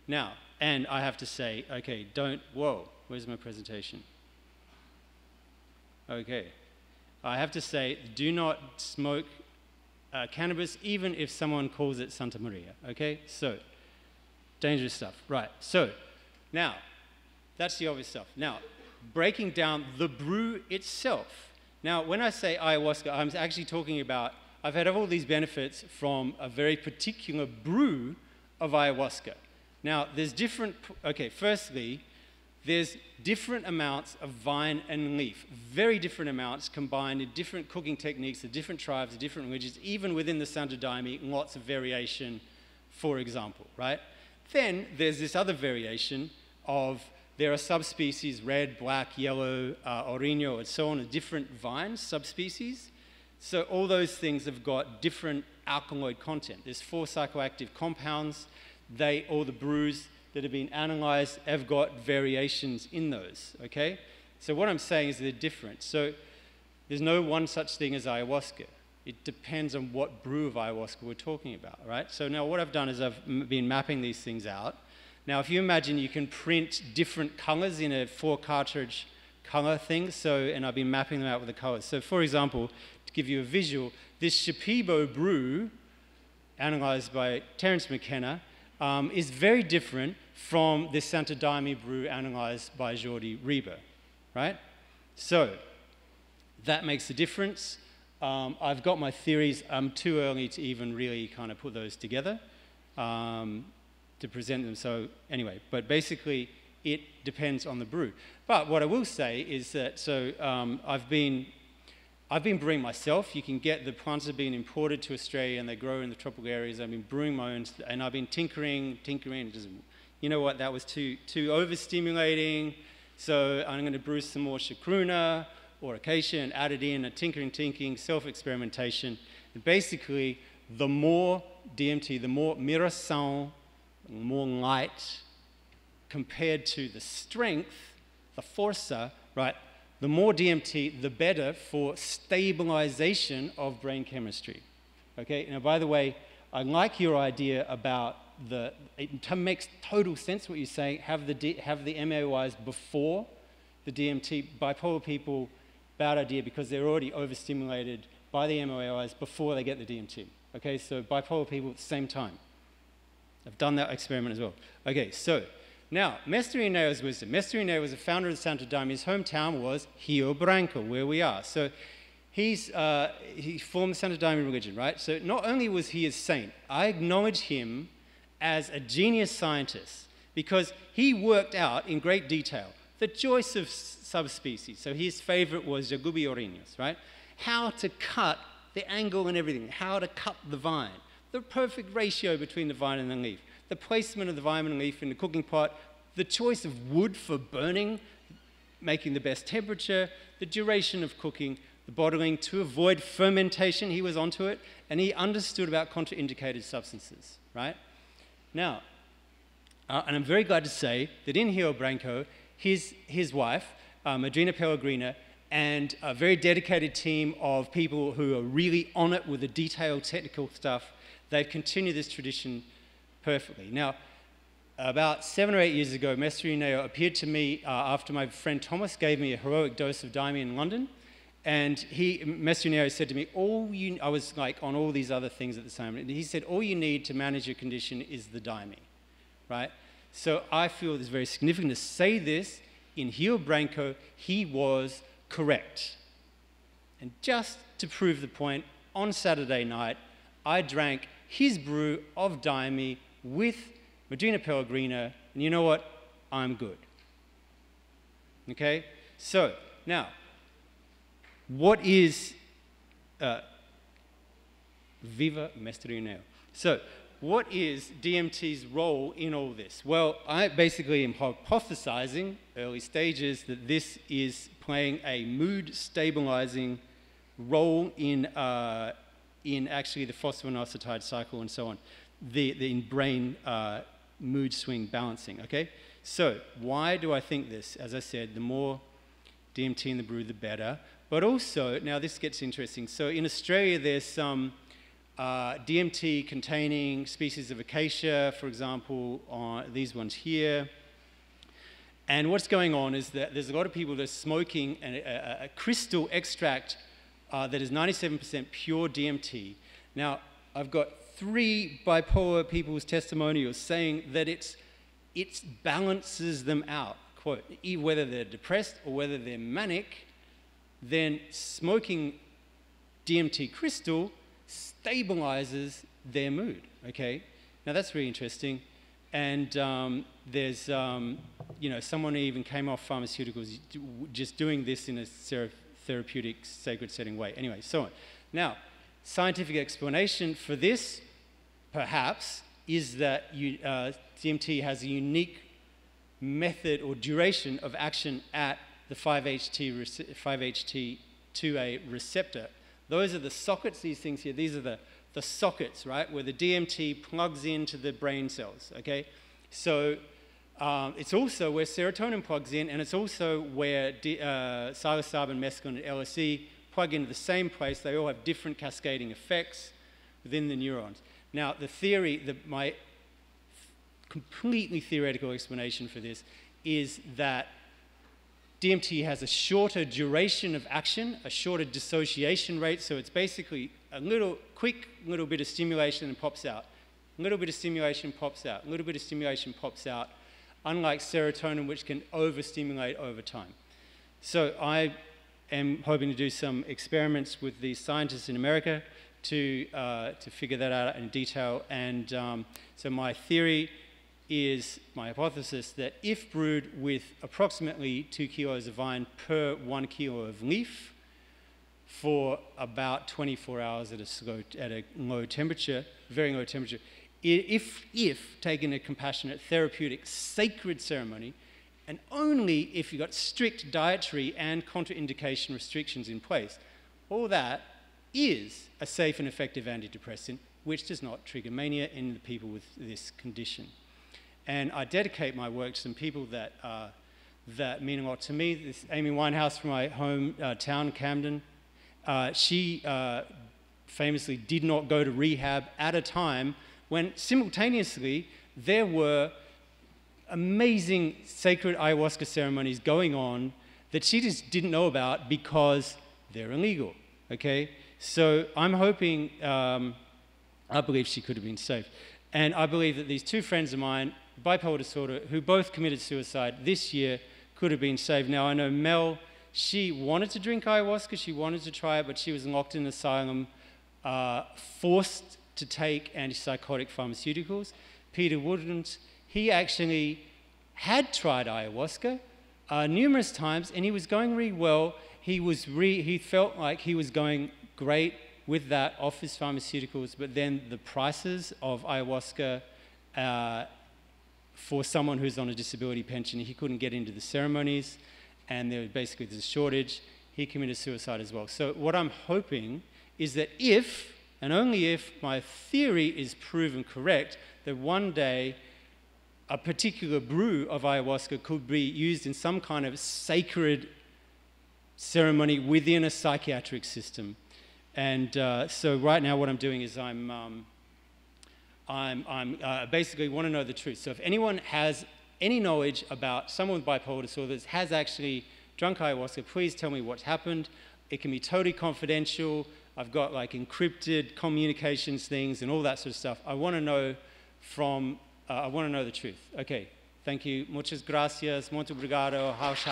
Now, and I have to say, okay, where's my presentation? Okay. I have to say, do not smoke cannabis, even if someone calls it Santa Maria, okay? So, dangerous stuff, right. So, now, that's the obvious stuff. Now, breaking down the brew itself. Now, when I say ayahuasca, I'm actually talking about, I've had all these benefits from a very particular brew of ayahuasca. Now, there's firstly, there's different amounts of vine and leaf, very different amounts combined in different cooking techniques of different tribes, of different religions, even within the Santo Daime, lots of variation, for example, right? Then there's this other variation of, there are subspecies, red, black, yellow, orino, and so on, different vines, subspecies. So all those things have got different alkaloid content. There's 4 psychoactive compounds. All the brews that have been analyzed have got variations in those, okay? So what I'm saying is they're different. So there's no one such thing as ayahuasca. It depends on what brew of ayahuasca we're talking about, right? So now what I've done is I've been mapping these things out. Now if you imagine you can print different colors in a 4-cartridge color thing, and I've been mapping them out with the colors. So for example, to give you a visual, this Shipibo brew, analyzed by Terence McKenna, is very different from the Santo Daime brew analyzed by Jordi Rieber, right? So that makes a difference. I've got my theories. I'm too early to even really kind of put those together to present them. So anyway, but basically it depends on the brew. But what I will say is that, I've been I've been brewing myself. You can get the plants that have been imported to Australia and they grow in the tropical areas. I've been brewing my own, and I've been tinkering. Just, you know what? That was too overstimulating. So I'm going to brew some more chacruna or acacia and add it in. A tinkering, self-experimentation. And basically, the more DMT, the more miração, more light, compared to the strength, the força, right? The more DMT, the better for stabilization of brain chemistry. Okay, now by the way, I like your idea about it makes total sense what you're saying, have the MAOIs before the DMT. Bipolar people, bad idea because they're already overstimulated by the MAOIs before they get the DMT. Okay, so bipolar people at the same time. I've done that experiment as well. Okay, so now, Mestre Ineo's wisdom. Mestre Ineo was a founder of Santo Daime. His hometown was Rio Branco, where we are. So he formed the Santo Daime religion, right? So not only was he a saint, I acknowledge him as a genius scientist because he worked out in great detail the choice of subspecies. So his favorite was Jagubi orinhos, right? How to cut the angle and everything, how to cut the vine, the perfect ratio between the vine and the leaf, the placement of the vine and leaf in the cooking pot, the choice of wood for burning, making the best temperature, the duration of cooking, the bottling to avoid fermentation. He was onto it, and he understood about contraindicated substances, right? Now, and I'm very glad to say that in Rio Branco, his wife, Madrina Pellegrina, and a very dedicated team of people who are really on it with the detailed technical stuff, they've continued this tradition perfectly. Now, about 7 or 8 years ago, Mestre Ineo appeared to me after my friend Thomas gave me a heroic dose of Daime in London, and Mestre Ineo said to me, I was like on all these other things at the time, and he said, all you need to manage your condition is the Daime, right? So I feel it's very significant to say this. In Rio Branco, he was correct. And just to prove the point, on Saturday night, I drank his brew of Daime with Madrina Pellegrina, and you know what? I'm good. Okay? So, now, what is Viva Mestre Ineo? So, what is DMT's role in all this? Well, I basically am hypothesizing, early stages, that this is playing a mood-stabilizing role in actually the phosphoninositide cycle and so on, in brain mood swing balancing, okay? So why do I think this? As I said, the more DMT in the brew, the better. But also, now this gets interesting. So in Australia, there's some DMT-containing species of acacia, for example, these ones here. And what's going on is that there's a lot of people that are smoking a crystal extract that is 97% pure DMT. Now, I've got 3 bipolar people's testimonials saying that it balances them out. Quote, whether they're depressed or whether they're manic, then smoking DMT crystal stabilizes their mood, okay? Now, that's really interesting. And there's, you know, someone even came off pharmaceuticals just doing this in a therapeutic, sacred setting way. Anyway, so on. Now, scientific explanation for this, perhaps, is that DMT has a unique method or duration of action at the 5-HT2A receptor. Those are the sockets, these things here. These are the sockets, right, where the DMT plugs into the brain cells, okay? So it's also where serotonin plugs in, and it's also where psilocybin, mescaline, and LSD plug into the same place. They all have different cascading effects within the neurons. Now, the theory, my completely theoretical explanation for this is that DMT has a shorter duration of action, a shorter dissociation rate, so it's basically a quick little bit of stimulation and pops out. A little bit of stimulation pops out. A little bit of stimulation pops out, unlike serotonin, which can overstimulate over time. So I am hoping to do some experiments with these scientists in America to figure that out in detail. And so my theory is, my hypothesis, that if brewed with approximately 2 kilos of vine per 1 kilo of leaf, for about 24 hours at a low temperature, very low temperature. If taken a compassionate, therapeutic, sacred ceremony, and only if you've got strict dietary and contraindication restrictions in place, all that is a safe and effective antidepressant, which does not trigger mania in the people with this condition. And I dedicate my work to some people that mean a lot to me. This Amy Winehouse from my hometown, Camden, she famously did not go to rehab at a time when simultaneously there were amazing sacred ayahuasca ceremonies going on that she just didn't know about because they're illegal, okay? So I'm hoping, I believe she could have been saved. And I believe that these two friends of mine, bipolar disorder, who both committed suicide this year, could have been saved. Now I know Mel, she wanted to drink ayahuasca, she wanted to try it, but she was locked in an asylum, forced to take antipsychotic pharmaceuticals. Peter Woodlands, he actually had tried ayahuasca numerous times, and he was going really well. He felt like he was going great with that off his pharmaceuticals, but then the prices of ayahuasca for someone who's on a disability pension, he couldn't get into the ceremonies, and there was basically a shortage. He committed suicide as well. So what I'm hoping is that if, and only if, my theory is proven correct, that one day a particular brew of ayahuasca could be used in some kind of sacred ceremony within a psychiatric system. And so right now what I'm doing is I'm basically want to know the truth. So if anyone has any knowledge about someone with bipolar disorder that has actually drunk ayahuasca, please tell me what's happened. It can be totally confidential. I've got like encrypted communications things and all that sort of stuff. I want to know I want to know the truth. Okay, thank you. Muchas gracias. Muito obrigado. House.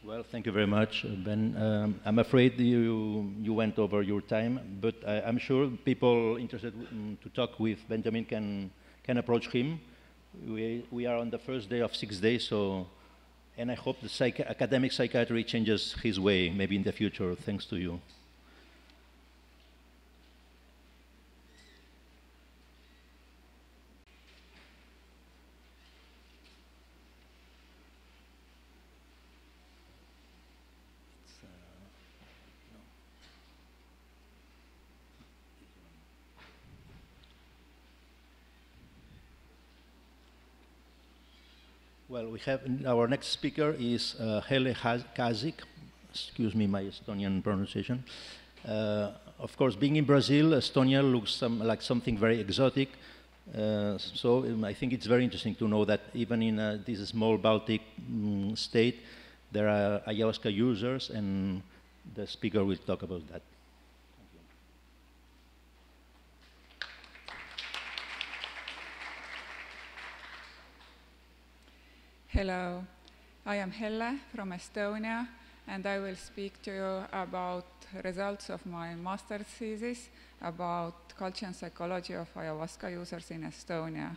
Well, thank you very much, Ben. I'm afraid you went over your time, but I'm sure people interested to talk with Benjamin can approach him. We are on the first day of 6 days, so, and I hope the academic psychiatry changes his way, maybe in the future, thanks to you. Well, we have our next speaker is Helle Kaasik. Excuse me, my Estonian pronunciation. Of course, being in Brazil, Estonia looks like something very exotic. So I think it's very interesting to know that even in this small Baltic state, there are ayahuasca users, and the speaker will talk about that. Hello, I am Helle from Estonia, and I will speak to you about results of my master's thesis about culture and psychology of ayahuasca users in Estonia.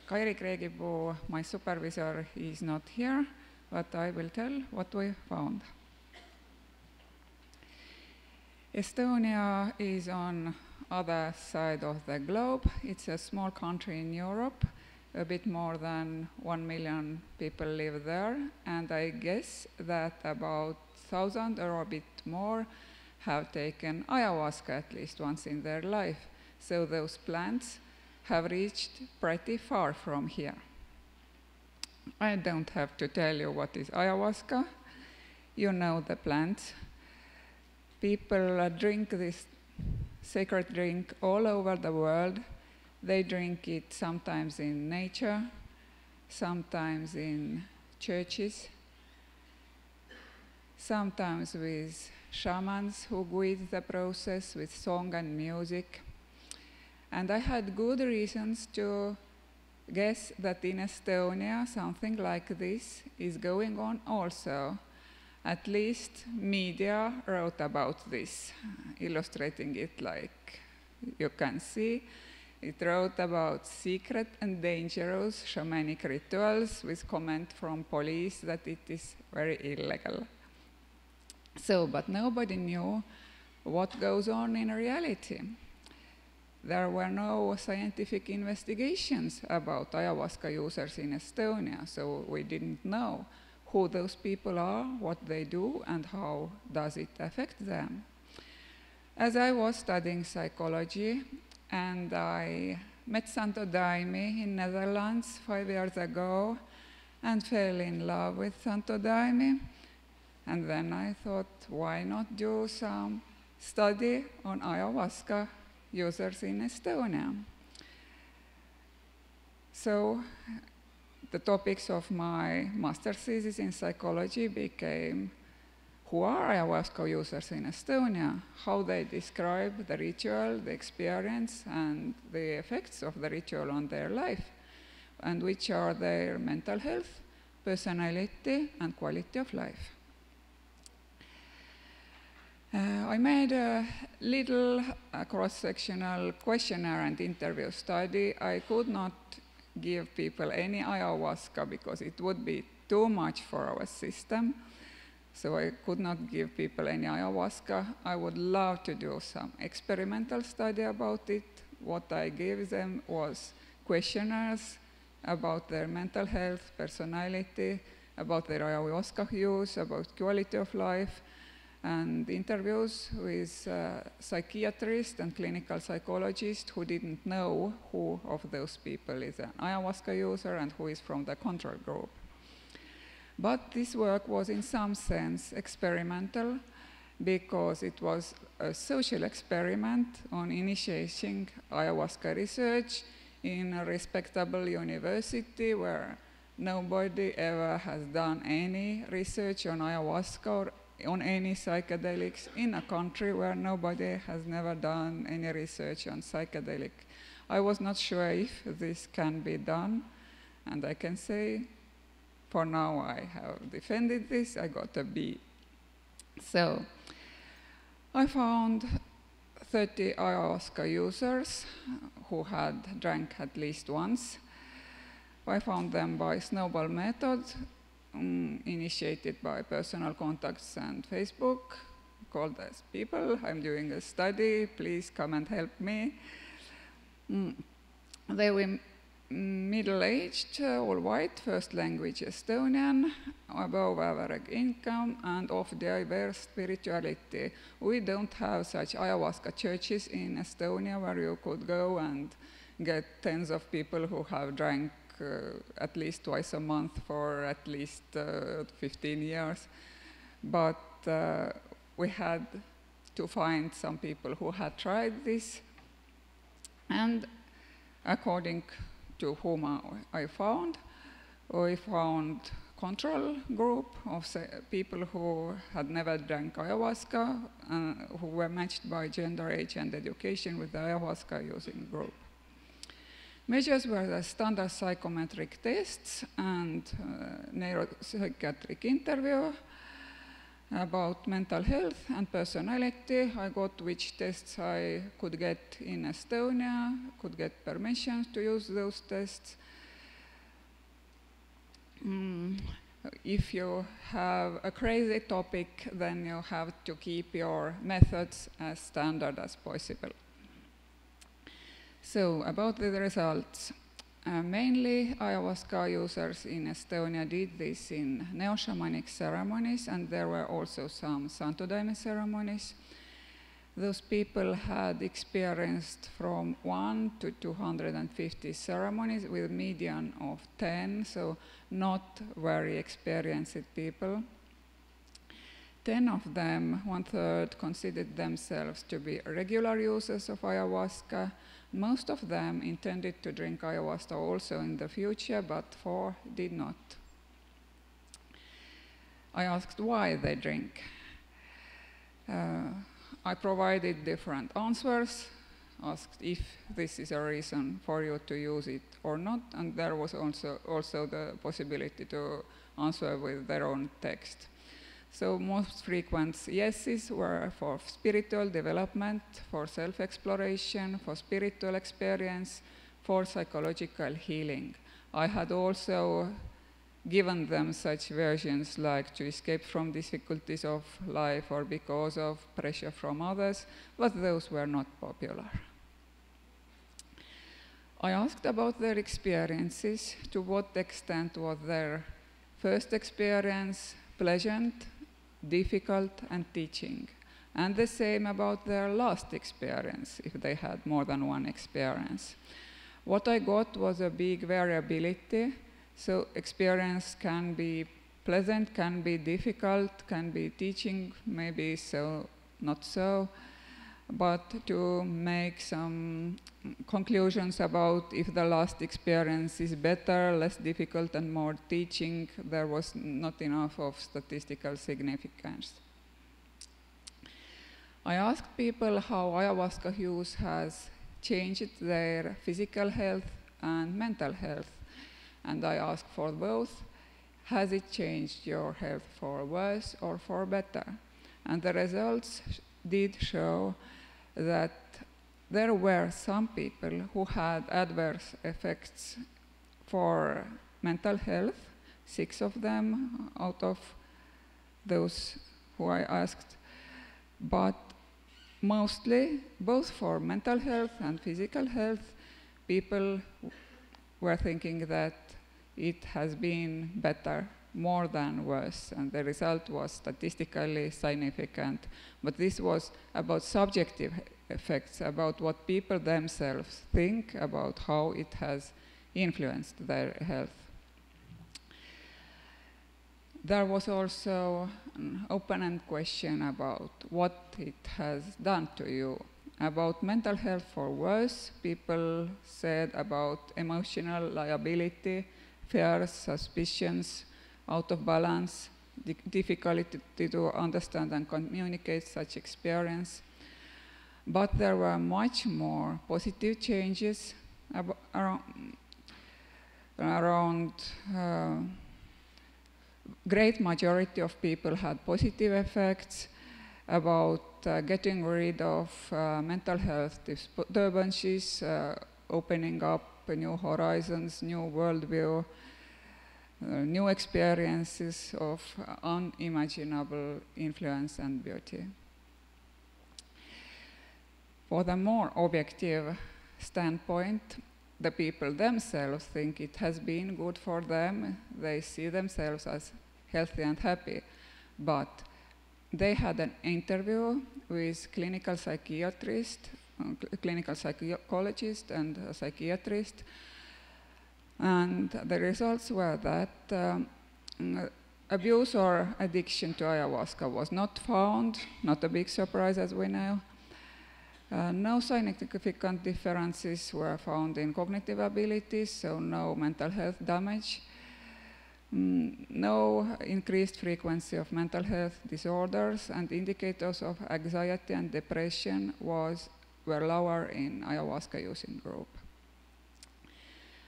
Kairi Kreegipuu, my supervisor, is not here, but I will tell what we found. Estonia is on other side of the globe. It's a small country in Europe. A bit more than 1 million people live there, and I guess that about 1,000 or a bit more have taken ayahuasca at least once in their life. So those plants have reached pretty far from here. I don't have to tell you what is ayahuasca. You know the plant. People drink this sacred drink all over the world. They drink it sometimes in nature, sometimes in churches, sometimes with shamans who guide the process with song and music. And I had good reasons to guess that in Estonia something like this is going on also. At least media wrote about this, illustrating it like you can see. It wrote about secret and dangerous shamanic rituals with comment from police that it is very illegal. So, but nobody knew what goes on in reality. There were no scientific investigations about ayahuasca users in Estonia, so we didn't know who those people are, what they do, and how does it affect them. As I was studying psychology, and I met Santo Daime in Netherlands 5 years ago, and fell in love with Santo Daime, and then I thought, why not do some study on ayahuasca users in Estonia? So the topics of my master's thesis in psychology became who are ayahuasca users in Estonia, how they describe the ritual, the experience, and the effects of the ritual on their life, and which are their mental health, personality, and quality of life. I made a little cross-sectional questionnaire and interview study. I could not give people any ayahuasca because it would be too much for our system. So I could not give people any ayahuasca. I would love to do some experimental study about it. What I gave them was questionnaires about their mental health, personality, about their ayahuasca use, about quality of life, and interviews with psychiatrists and clinical psychologists who didn't know who of those people is an ayahuasca user and who is from the control group. But this work was in some sense experimental because it was a social experiment on initiating ayahuasca research in a respectable university where nobody ever has done any research on ayahuasca or on any psychedelics, in a country where nobody has never done any research on psychedelic. I was not sure if this can be done, and I can say, for now I have defended this, I got a B. So, I found 30 ayahuasca users who had drank at least once. I found them by snowball method, initiated by personal contacts and Facebook, called as people. I'm doing a study, please come and help me. They were middle-aged, all white, first language Estonian, above average income, and of diverse spirituality. We don't have such ayahuasca churches in Estonia where you could go and get tens of people who have drank at least twice a month for at least 15 years. But we had to find some people who had tried this. And according to whom I found, we found control group of people who had never drank ayahuasca, who were matched by gender, age, and education with the ayahuasca using group. Measures were the standard psychometric tests and neuropsychiatric interview about mental health and personality. I got which tests I could get in Estonia, could get permission to use those tests. If you have a crazy topic, then you have to keep your methods as standard as possible. So, about the results. Mainly, ayahuasca users in Estonia did this in neo-shamanic ceremonies, and there were also some Santo Daime ceremonies. Those people had experienced from 1 to 250 ceremonies with median of 10, so not very experienced people. 10 of them, 1/3, considered themselves to be regular users of ayahuasca. Most of them intended to drink ayahuasca also in the future, but 4 did not. I asked why they drink. I provided different answers, asked if this is a reason for you to use it or not, and there was also the possibility to answer with their own text. So most frequent yeses were for spiritual development, for self-exploration, for spiritual experience, for psychological healing. I had also given them such versions like to escape from difficulties of life or because of pressure from others, but those were not popular. I asked about their experiences, to what extent was their first experience pleasant, difficult, and teaching, and the same about their last experience, if they had more than one experience. What I got was a big variability, so experience can be pleasant, can be difficult, can be teaching, maybe so, not so, but to make some conclusions about if the last experience is better, less difficult, and more teaching, there was not enough of statistical significance. I asked people how ayahuasca use has changed their physical health and mental health, and I asked for both. Has it changed your health for worse or for better? And the results did show that there were some people who had adverse effects for mental health, 6 of them out of those who I asked, but mostly, both for mental health and physical health, people were thinking that it has been better, more than worse, and the result was statistically significant. But this was about subjective effects, about what people themselves think about how it has influenced their health. There was also an open-end question about what it has done to you. About mental health for worse, people said about emotional liability, fears, suspicions, out of balance, difficulty to understand and communicate such experience. But there were much more positive changes around great majority of people had positive effects about getting rid of mental health disturbances, opening up new horizons, new worldview, new experiences of unimaginable influence and beauty. For the more objective standpoint, the people themselves think it has been good for them. They see themselves as healthy and happy. But they had an interview with clinical psychiatrist, clinical psychologist and a psychiatrist, and the results were that abuse or addiction to ayahuasca was not found, not a big surprise as we know. No significant differences were found in cognitive abilities, so no mental health damage. No increased frequency of mental health disorders, and indicators of anxiety and depression were lower in ayahuasca using group.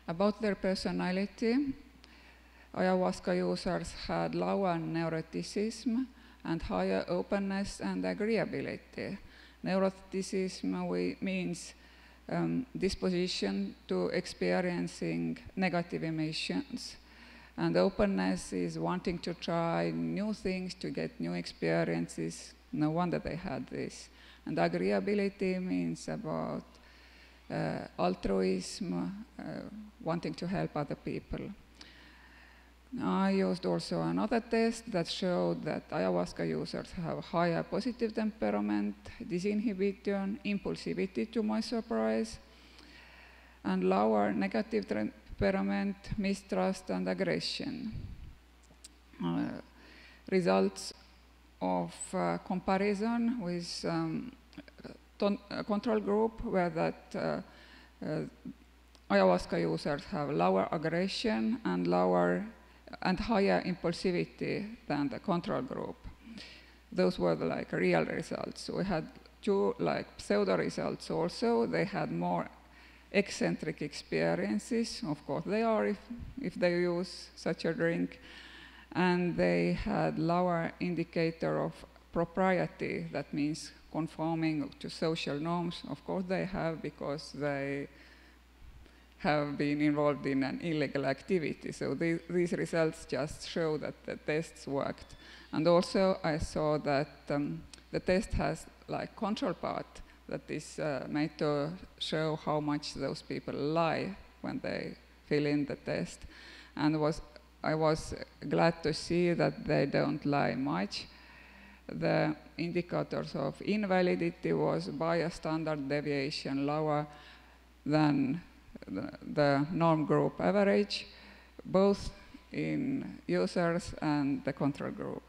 About their personality, ayahuasca users had lower neuroticism and higher openness and agreeability. Neuroticism means disposition to experiencing negative emotions, and openness is wanting to try new things, to get new experiences. No wonder they had this. And agreeability means about altruism, wanting to help other people. I used also another test that showed that ayahuasca users have higher positive temperament, disinhibition, impulsivity to my surprise, and lower negative temperament, mistrust, and aggression. Results of comparison with a control group were that ayahuasca users have lower aggression and higher impulsivity than the control group. Those were the real results. We had 2 pseudo results also. They had more eccentric experiences. Of course they are if they use such a drink. and they had lower indicator of propriety, that means conforming to social norms. Of course they have, because they have been involved in an illegal activity. So these results just show that the tests worked. And also I saw that the test has like control part that is made to show how much those people lie when they fill in the test. And I was glad to see that they don't lie much. The indicators of invalidity was by a standard deviation lower than the norm group average, both in users and the control group.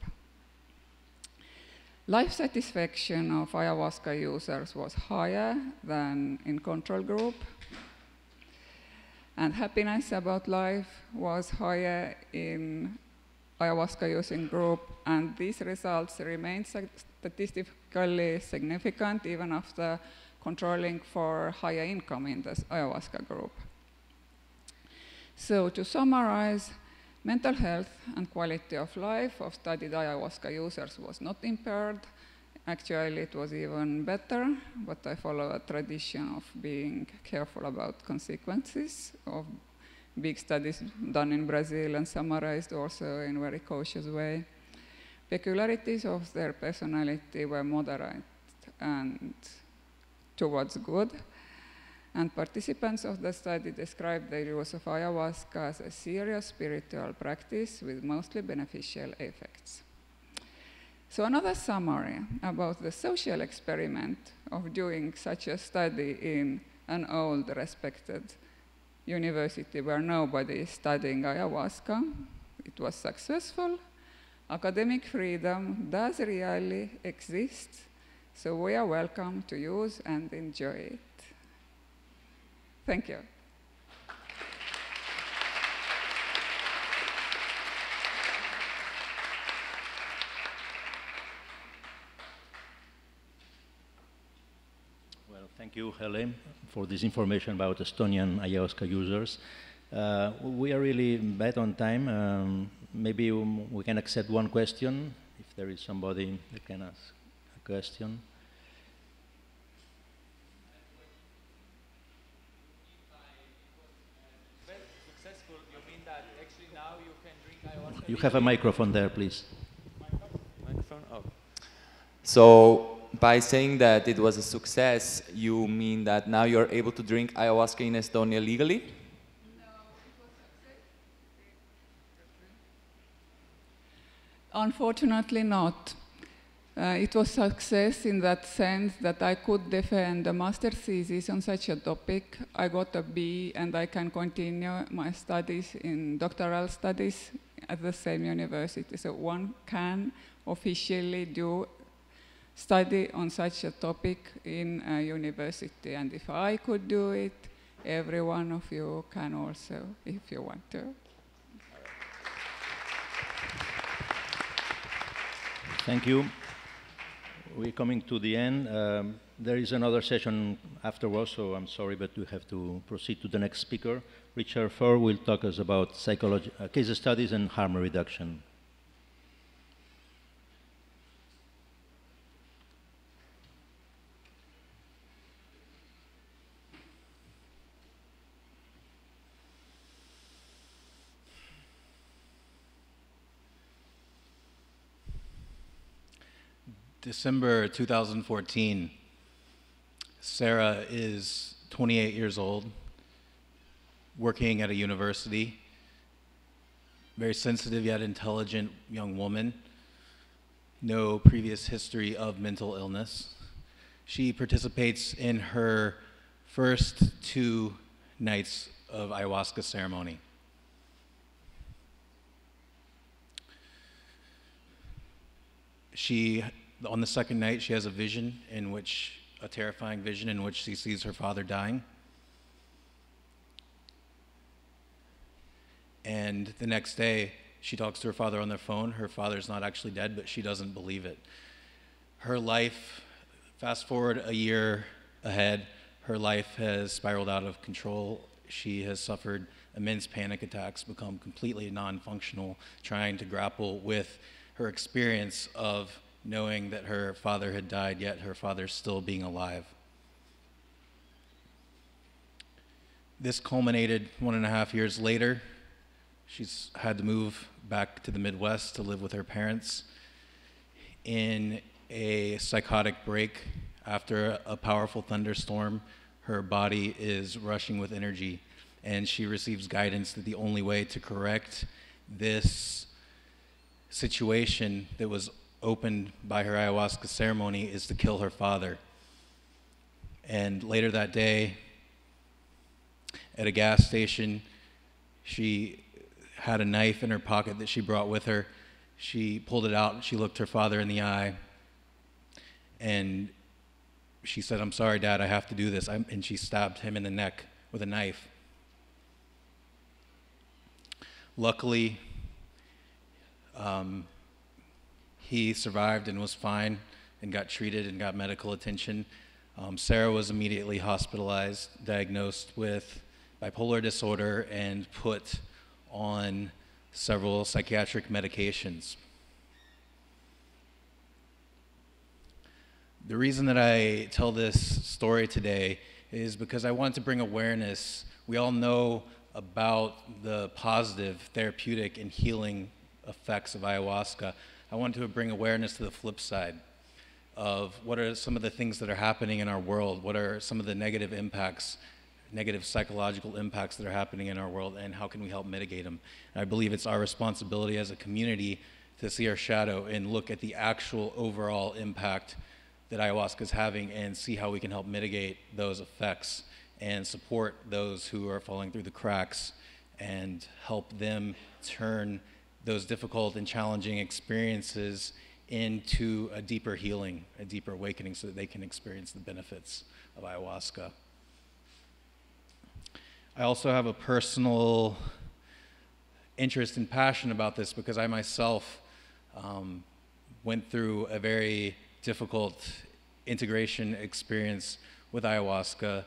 Life satisfaction of ayahuasca users was higher than in control group, and happiness about life was higher in ayahuasca using group, and these results remain statistically significant even after controlling for higher income in the ayahuasca group. So to summarize, mental health and quality of life of studied ayahuasca users was not impaired. Actually, it was even better, but I follow a tradition of being careful about consequences of big studies done in Brazil and summarized also in a very cautious way. Peculiarities of their personality were moderate and towards good, and participants of the study described their use of ayahuasca as a serious spiritual practice with mostly beneficial effects. So another summary about the social experiment of doing such a study in an old, respected university where nobody is studying ayahuasca. It was successful. Academic freedom does really exist, so we are welcome to use and enjoy it. Thank you. Well, thank you, Helle, for this information about Estonian ayahuasca users. We are really bad on time. Maybe we can accept one question, if there is somebody that can ask a question. You have a microphone there, please. Microphone? Oh. So, by saying that it was a success, you mean that now you're able to drink ayahuasca in Estonia legally? Unfortunately not. It was success in that sense that I could defend a master thesis on such a topic. I got a B, and I can continue my studies in doctoral studies at the same university. So one can officially do study on such a topic in a university. And if I could do it, every one of you can also, if you want to. Thank you. We're coming to the end. There is another session afterwards, so I'm sorry, but we have to proceed to the next speaker. Richard Furr will talk us about case studies and harm reduction. December 2014, Sarah is 28 years old, working at a university, very sensitive yet intelligent young woman, no previous history of mental illness. She participates in her first 2 nights of ayahuasca ceremony. On the second night, she has a vision a terrifying vision in which she sees her father dying. And the next day, she talks to her father on the phone. Her father's not actually dead, but she doesn't believe it. Her life, fast forward a year ahead, her life has spiraled out of control. she has suffered immense panic attacks, become completely non-functional, trying to grapple with her experience of knowing that her father had died, yet her father still being alive. This culminated 1.5 years later. She's had to move back to the Midwest to live with her parents in a psychotic break. After a powerful thunderstorm, her body is rushing with energy, and she receives guidance that the only way to correct this situation that was opened by her ayahuasca ceremony is to kill her father. And later that day, at a gas station, she had a knife in her pocket that she brought with her. She pulled it out and she looked her father in the eye, and she said, "I'm sorry, Dad, I have to do this." And she stabbed him in the neck with a knife. Luckily, he survived and was fine and got treated and got medical attention. Sarah was immediately hospitalized, diagnosed with bipolar disorder, and put on several psychiatric medications. The reason that I tell this story today is because I want to bring awareness. We all know about the positive therapeutic and healing effects of ayahuasca. I want to bring awareness to the flip side of what are some of the things that are happening in our world, what are some of the negative impacts, negative psychological impacts that are happening in our world, and how can we help mitigate them. And I believe it's our responsibility as a community to see our shadow and look at the actual overall impact that ayahuasca is having and see how we can help mitigate those effects and support those who are falling through the cracks and help them turn those difficult and challenging experiences into a deeper healing, a deeper awakening, so that they can experience the benefits of ayahuasca. I also have a personal interest and passion about this because I myself went through a very difficult integration experience with ayahuasca,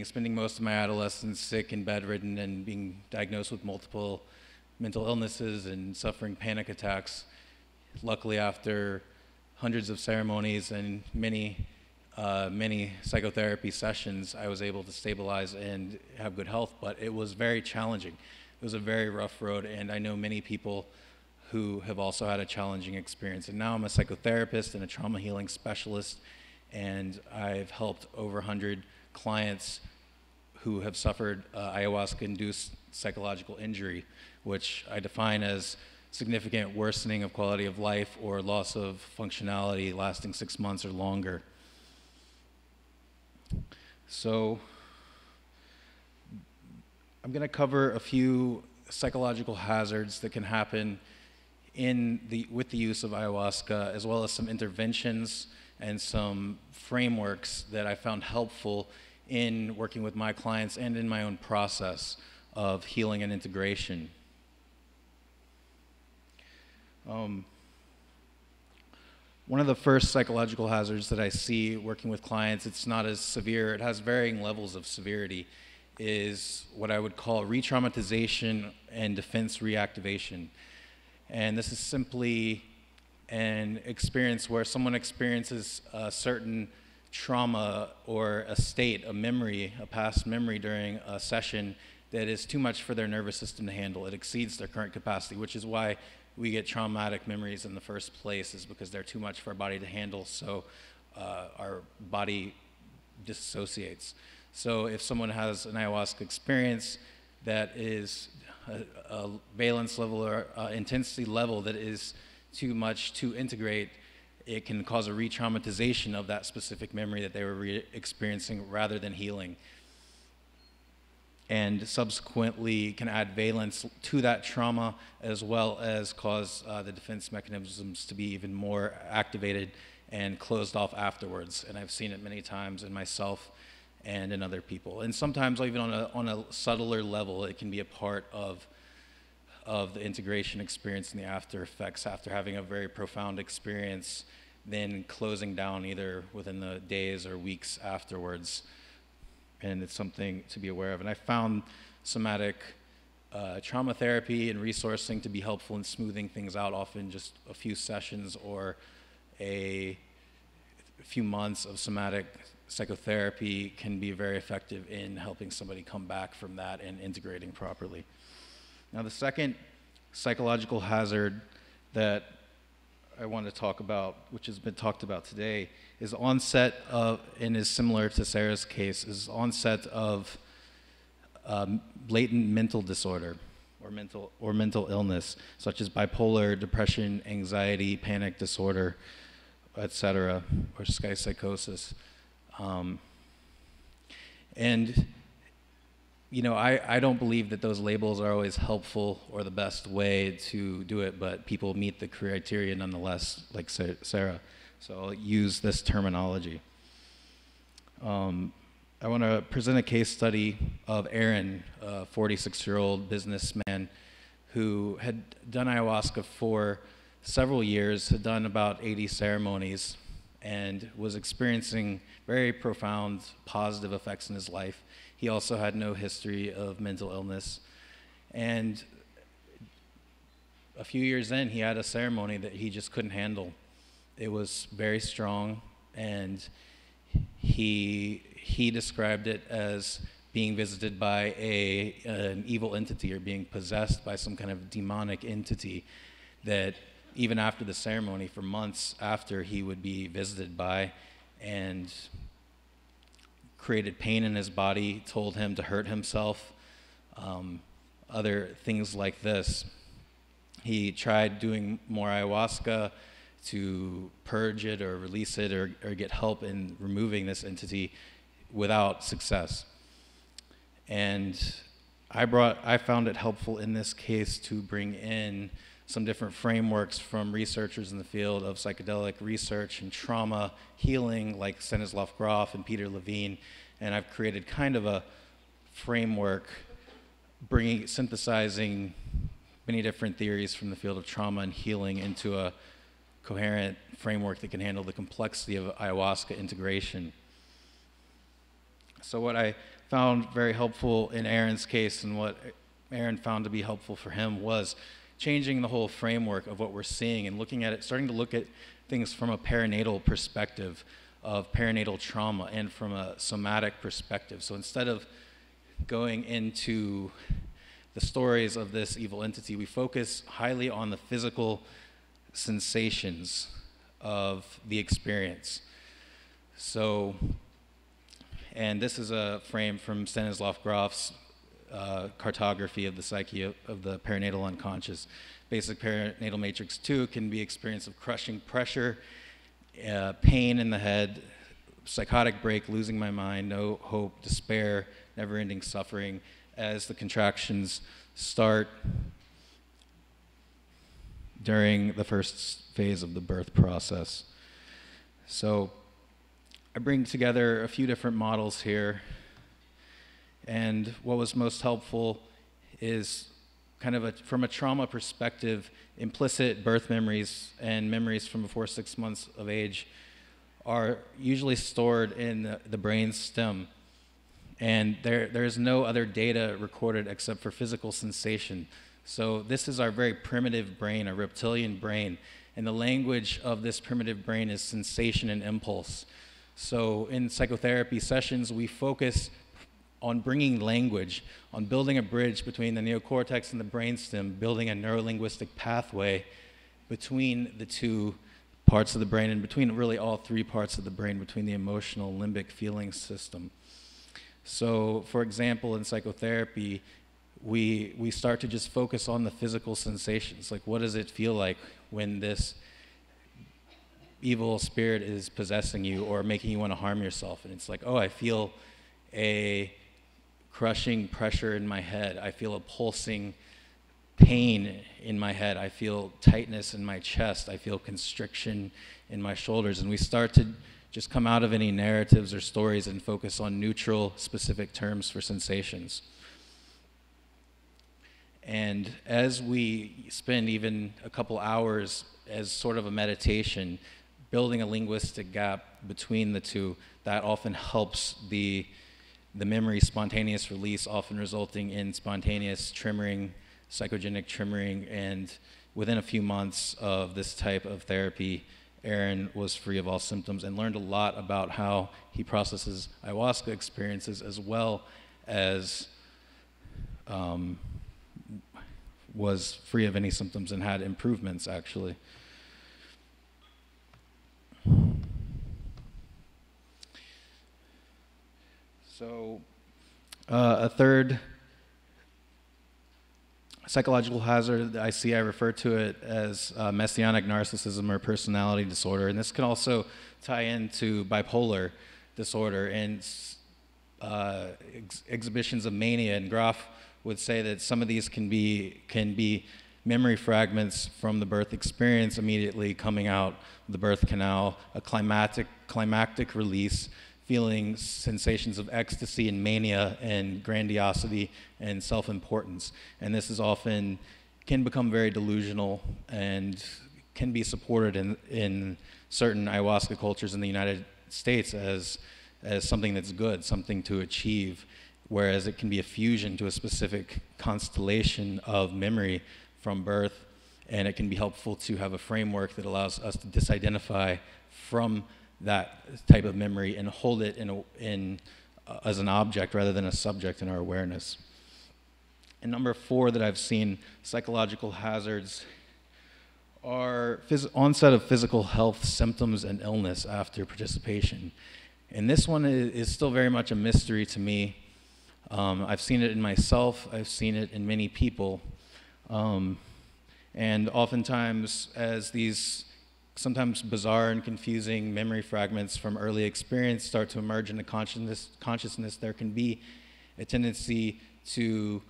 spending most of my adolescence sick and bedridden and being diagnosed with multiple mental illnesses and suffering panic attacks. Luckily, after hundreds of ceremonies and many psychotherapy sessions, I was able to stabilize and have good health, but it was very challenging. It was a very rough road, and I know many people who have also had a challenging experience. And now I'm a psychotherapist and a trauma healing specialist, and I've helped over 100 clients who have suffered ayahuasca-induced psychological injury, which I define as significant worsening of quality of life or loss of functionality lasting 6 months or longer. So I'm going to cover a few psychological hazards that can happen with the use of ayahuasca, as well as some interventions and some frameworks that I found helpful in working with my clients and in my own process of healing and integration. One of the first psychological hazards that I see working with clients, it's not as severe, it has varying levels of severity, is what I would call re-traumatization and defense reactivation. And this is simply an experience where someone experiences a certain trauma or a state, a memory, a past memory during a session that is too much for their nervous system to handle. It exceeds their current capacity, which is why we get traumatic memories in the first place, is because they're too much for our body to handle, so our body dissociates. So if someone has an ayahuasca experience that is a valence level or intensity level that is too much to integrate, it can cause a re-traumatization of that specific memory that they were experiencing rather than healing. And subsequently can add valence to that trauma, as well as cause the defense mechanisms to be even more activated and closed off afterwards. And I've seen it many times in myself and in other people. And sometimes even on a subtler level, it can be a part of the integration experience and the after effects after having a very profound experience, then closing down either within the days or weeks afterwards. and it's something to be aware of. And I found somatic trauma therapy and resourcing to be helpful in smoothing things out. Often just a few sessions or a few months of somatic psychotherapy can be very effective in helping somebody come back from that and integrating properly. Now, the second psychological hazard that I want to talk about, which has been talked about today, is onset of, and is similar to Sarah's case, is onset of latent mental disorder or mental illness, such as bipolar, depression, anxiety, panic disorder, etc., or schizosis. And you know, I don't believe that those labels are always helpful or the best way to do it, but people meet the criteria nonetheless, like Sarah. So I'll use this terminology. I want to present a case study of Aaron, a 46-year-old businessman who had done ayahuasca for several years, had done about 80 ceremonies, and was experiencing very profound positive effects in his life. He also had no history of mental illness. And a few years in, he had a ceremony that he just couldn't handle. It was very strong, and he described it as being visited by an evil entity or being possessed by some kind of demonic entity that even after the ceremony, for months after, he would be visited by, and created pain in his body, told him to hurt himself, other things like this. He tried doing more ayahuasca to purge it or release it or get help in removing this entity without success. And I found it helpful in this case to bring in some different frameworks from researchers in the field of psychedelic research and trauma healing, like Stanislav Grof and Peter Levine, and I've created kind of a framework synthesizing many different theories from the field of trauma and healing into a coherent framework that can handle the complexity of ayahuasca integration. So what I found very helpful in Aaron's case, and what Aaron found to be helpful for him, was changing the whole framework of what we're seeing and looking at it, starting to look at things from a perinatal perspective of perinatal trauma and from a somatic perspective. So instead of going into the stories of this evil entity, we focus highly on the physical sensations of the experience. So, and this is a frame from Stanislav Grof's cartography of the psyche of the perinatal unconscious. Basic perinatal matrix 2 can be experience of crushing pressure, pain in the head, psychotic break, losing my mind, no hope, despair, never-ending suffering as the contractions start during the first phase of the birth process. So I bring together a few different models here, and what was most helpful is kind of from a trauma perspective, implicit birth memories and memories from before 6 months of age are usually stored in the brain stem. And there is no other data recorded except for physical sensation. So this is our very primitive brain, a reptilian brain. And the language of this primitive brain is sensation and impulse. So in psychotherapy sessions, we focus on bringing language, on building a bridge between the neocortex and the brainstem, building a neurolinguistic pathway between the two parts of the brain and between really all three parts of the brain, between the emotional, limbic, feeling system. So, for example, in psychotherapy, we start to just focus on the physical sensations. Like, what does it feel like when this evil spirit is possessing you or making you want to harm yourself? And it's like, oh, I feel a crushing pressure in my head. I feel a pulsing pain in my head. I feel tightness in my chest. I feel constriction in my shoulders. And we start to just come out of any narratives or stories and focus on neutral, specific terms for sensations. And as we spend even a couple hours as sort of a meditation, building a linguistic gap between the two, that often helps the the memory spontaneous release, often resulting in spontaneous tremoring, psychogenic tremoring, and within a few months of this type of therapy, Aaron was free of all symptoms and learned a lot about how he processes ayahuasca experiences, as well as was free of any symptoms and had improvements, actually. So a third psychological hazard that I see, I refer to it as Messianic narcissism or personality disorder. And this can also tie into bipolar disorder and exhibitions of mania. And Graf would say that some of these can be memory fragments from the birth experience immediately coming out of the birth canal, a climactic release, feeling sensations of ecstasy and mania and grandiosity and self-importance. And this is often, can become very delusional and can be supported in certain ayahuasca cultures in the United States as something that's good, something to achieve, whereas it can be a fusion to a specific constellation of memory from birth, and it can be helpful to have a framework that allows us to disidentify from that type of memory and hold it as an object rather than a subject in our awareness. And number 4 that I've seen, psychological hazards, are onset of physical health symptoms and illness after participation. And this one is still very much a mystery to me. I've seen it in myself, I've seen it in many people. And oftentimes, as these sometimes bizarre and confusing memory fragments from early experience start to emerge into consciousness, there can be a tendency to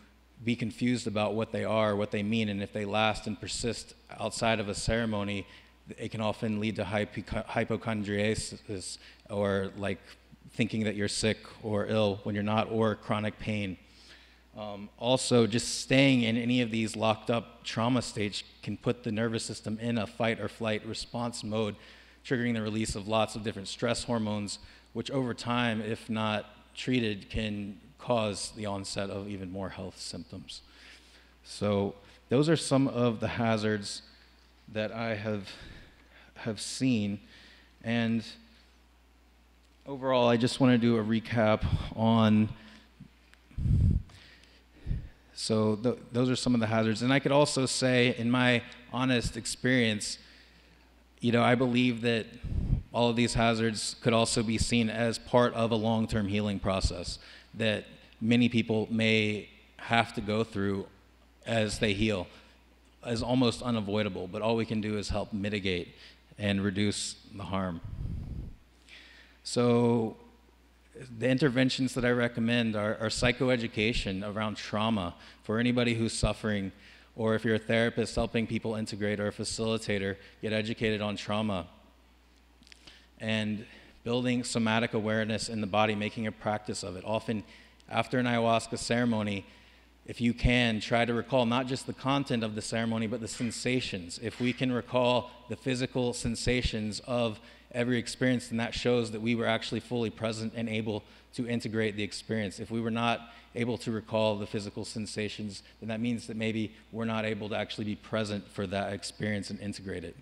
be confused about what they are, what they mean, and if they last and persist outside of a ceremony, it can often lead to hypochondriasis, or like thinking that you're sick or ill when you're not, or chronic pain. Also, just staying in any of these locked up trauma states can put the nervous system in a fight or flight response mode, triggering the release of lots of different stress hormones, which over time, if not treated, can cause the onset of even more health symptoms. So those are some of the hazards that I have seen. And overall, I just want to do a recap on. So those are some of the hazards. And I could also say, in my honest experience, I believe that all of these hazards could also be seen as part of a long-term healing process that many people may have to go through as they heal, as almost unavoidable. But all we can do is help mitigate and reduce the harm. So the interventions that I recommend are psychoeducation around trauma for anybody who's suffering, or if you're a therapist helping people integrate, or a facilitator, get educated on trauma. And building somatic awareness in the body, making a practice of it. Often after an ayahuasca ceremony, if you can, try to recall not just the content of the ceremony, but the sensations. If we can recall the physical sensations of every experience, then that shows that we were actually fully present and able to integrate the experience. If we were not able to recall the physical sensations, then that means that maybe we're not able to actually be present for that experience and integrate it.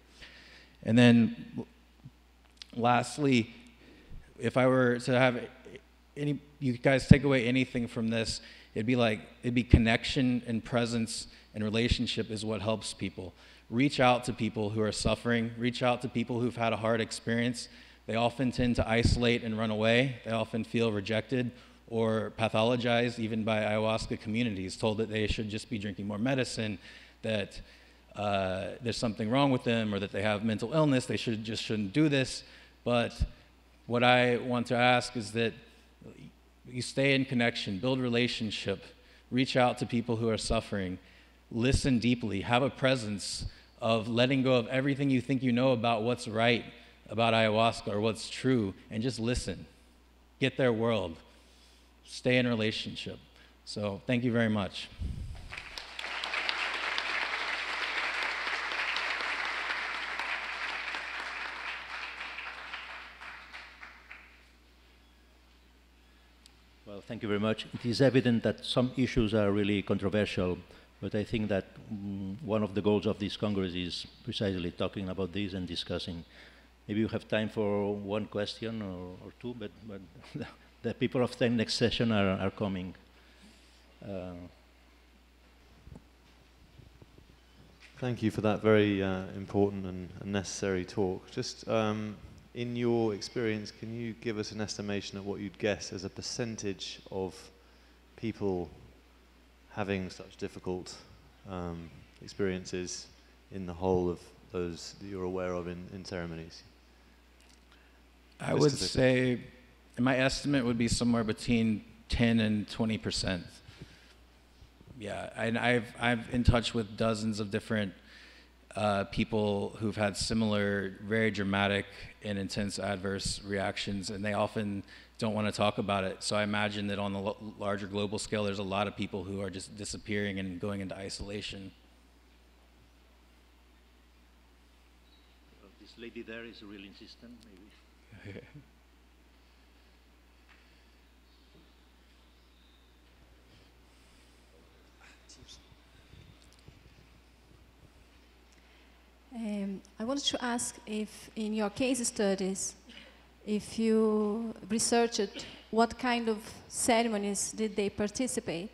And then lastly, if I were to have you guys take away anything from this, it'd be connection and presence and relationship is what helps people. Reach out to people who are suffering, reach out to people who've had a hard experience. They often tend to isolate and run away. They often feel rejected or pathologized, even by ayahuasca communities, told that they should just be drinking more medicine, that there's something wrong with them, or that they have mental illness, they shouldn't do this. But what I want to ask is that you stay in connection, build relationship, reach out to people who are suffering, listen deeply, have a presence of letting go of everything you think you know about what's right about ayahuasca or what's true, and just listen. Get their world. Stay in relationship. So thank you very much. Well, Thank you very much. It is evident that some issues are really controversial, but I think that one of the goals of this Congress is precisely talking about this and discussing. Maybe you have time for one question or two, but the people of the next session are coming. Thank you for that very important and necessary talk. Just in your experience, can you give us an estimation of what you'd guess as a percentage of people having such difficult experiences in the whole of those that you're aware of in ceremonies? I would say, my estimate would be somewhere between 10 and 20%. Yeah, and I'm in touch with dozens of different people who've had similar, very dramatic and intense adverse reactions, and they often don't want to talk about it. So I imagine that on the larger global scale, there's a lot of people who are just disappearing and going into isolation. This lady there is really insistent, maybe. I wanted to ask if in your case studies, if you researched what kind of ceremonies did they participate?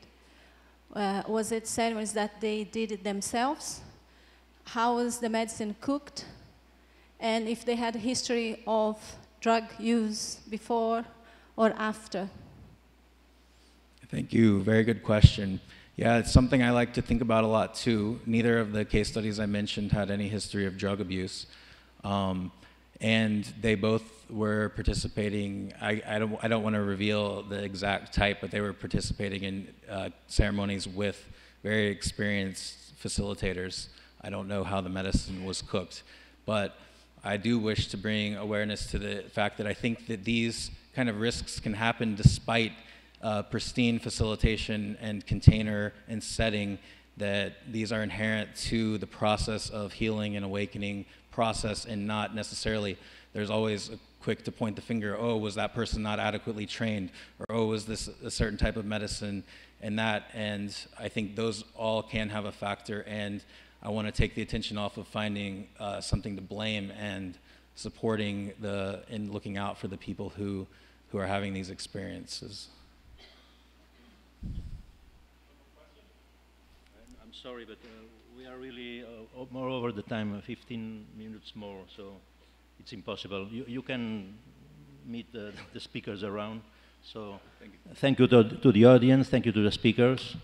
Was it ceremonies that they did it themselves? How was the medicine cooked? And if they had a history of drug use before or after? Thank you. Very good question. Yeah, it's something I like to think about a lot too. Neither of the case studies I mentioned had any history of drug abuse. And they both were participating, I don't want to reveal the exact type, but they were participating in ceremonies with very experienced facilitators. I don't know how the medicine was cooked, but I do wish to bring awareness to the fact that I think that these kind of risks can happen despite pristine facilitation and container and setting, that these are inherent to the process of healing and awakening process, and not necessarily, there's always a quick to point the finger, oh, was that person not adequately trained, or oh, was this a certain type of medicine, and I think those all can have a factor, and I want to take the attention off of finding something to blame and supporting and looking out for the people who are having these experiences. I'm sorry, but we are really more over the time, 15 minutes more, so it's impossible. You can meet the speakers around. So thank you to the audience, thank you to the speakers.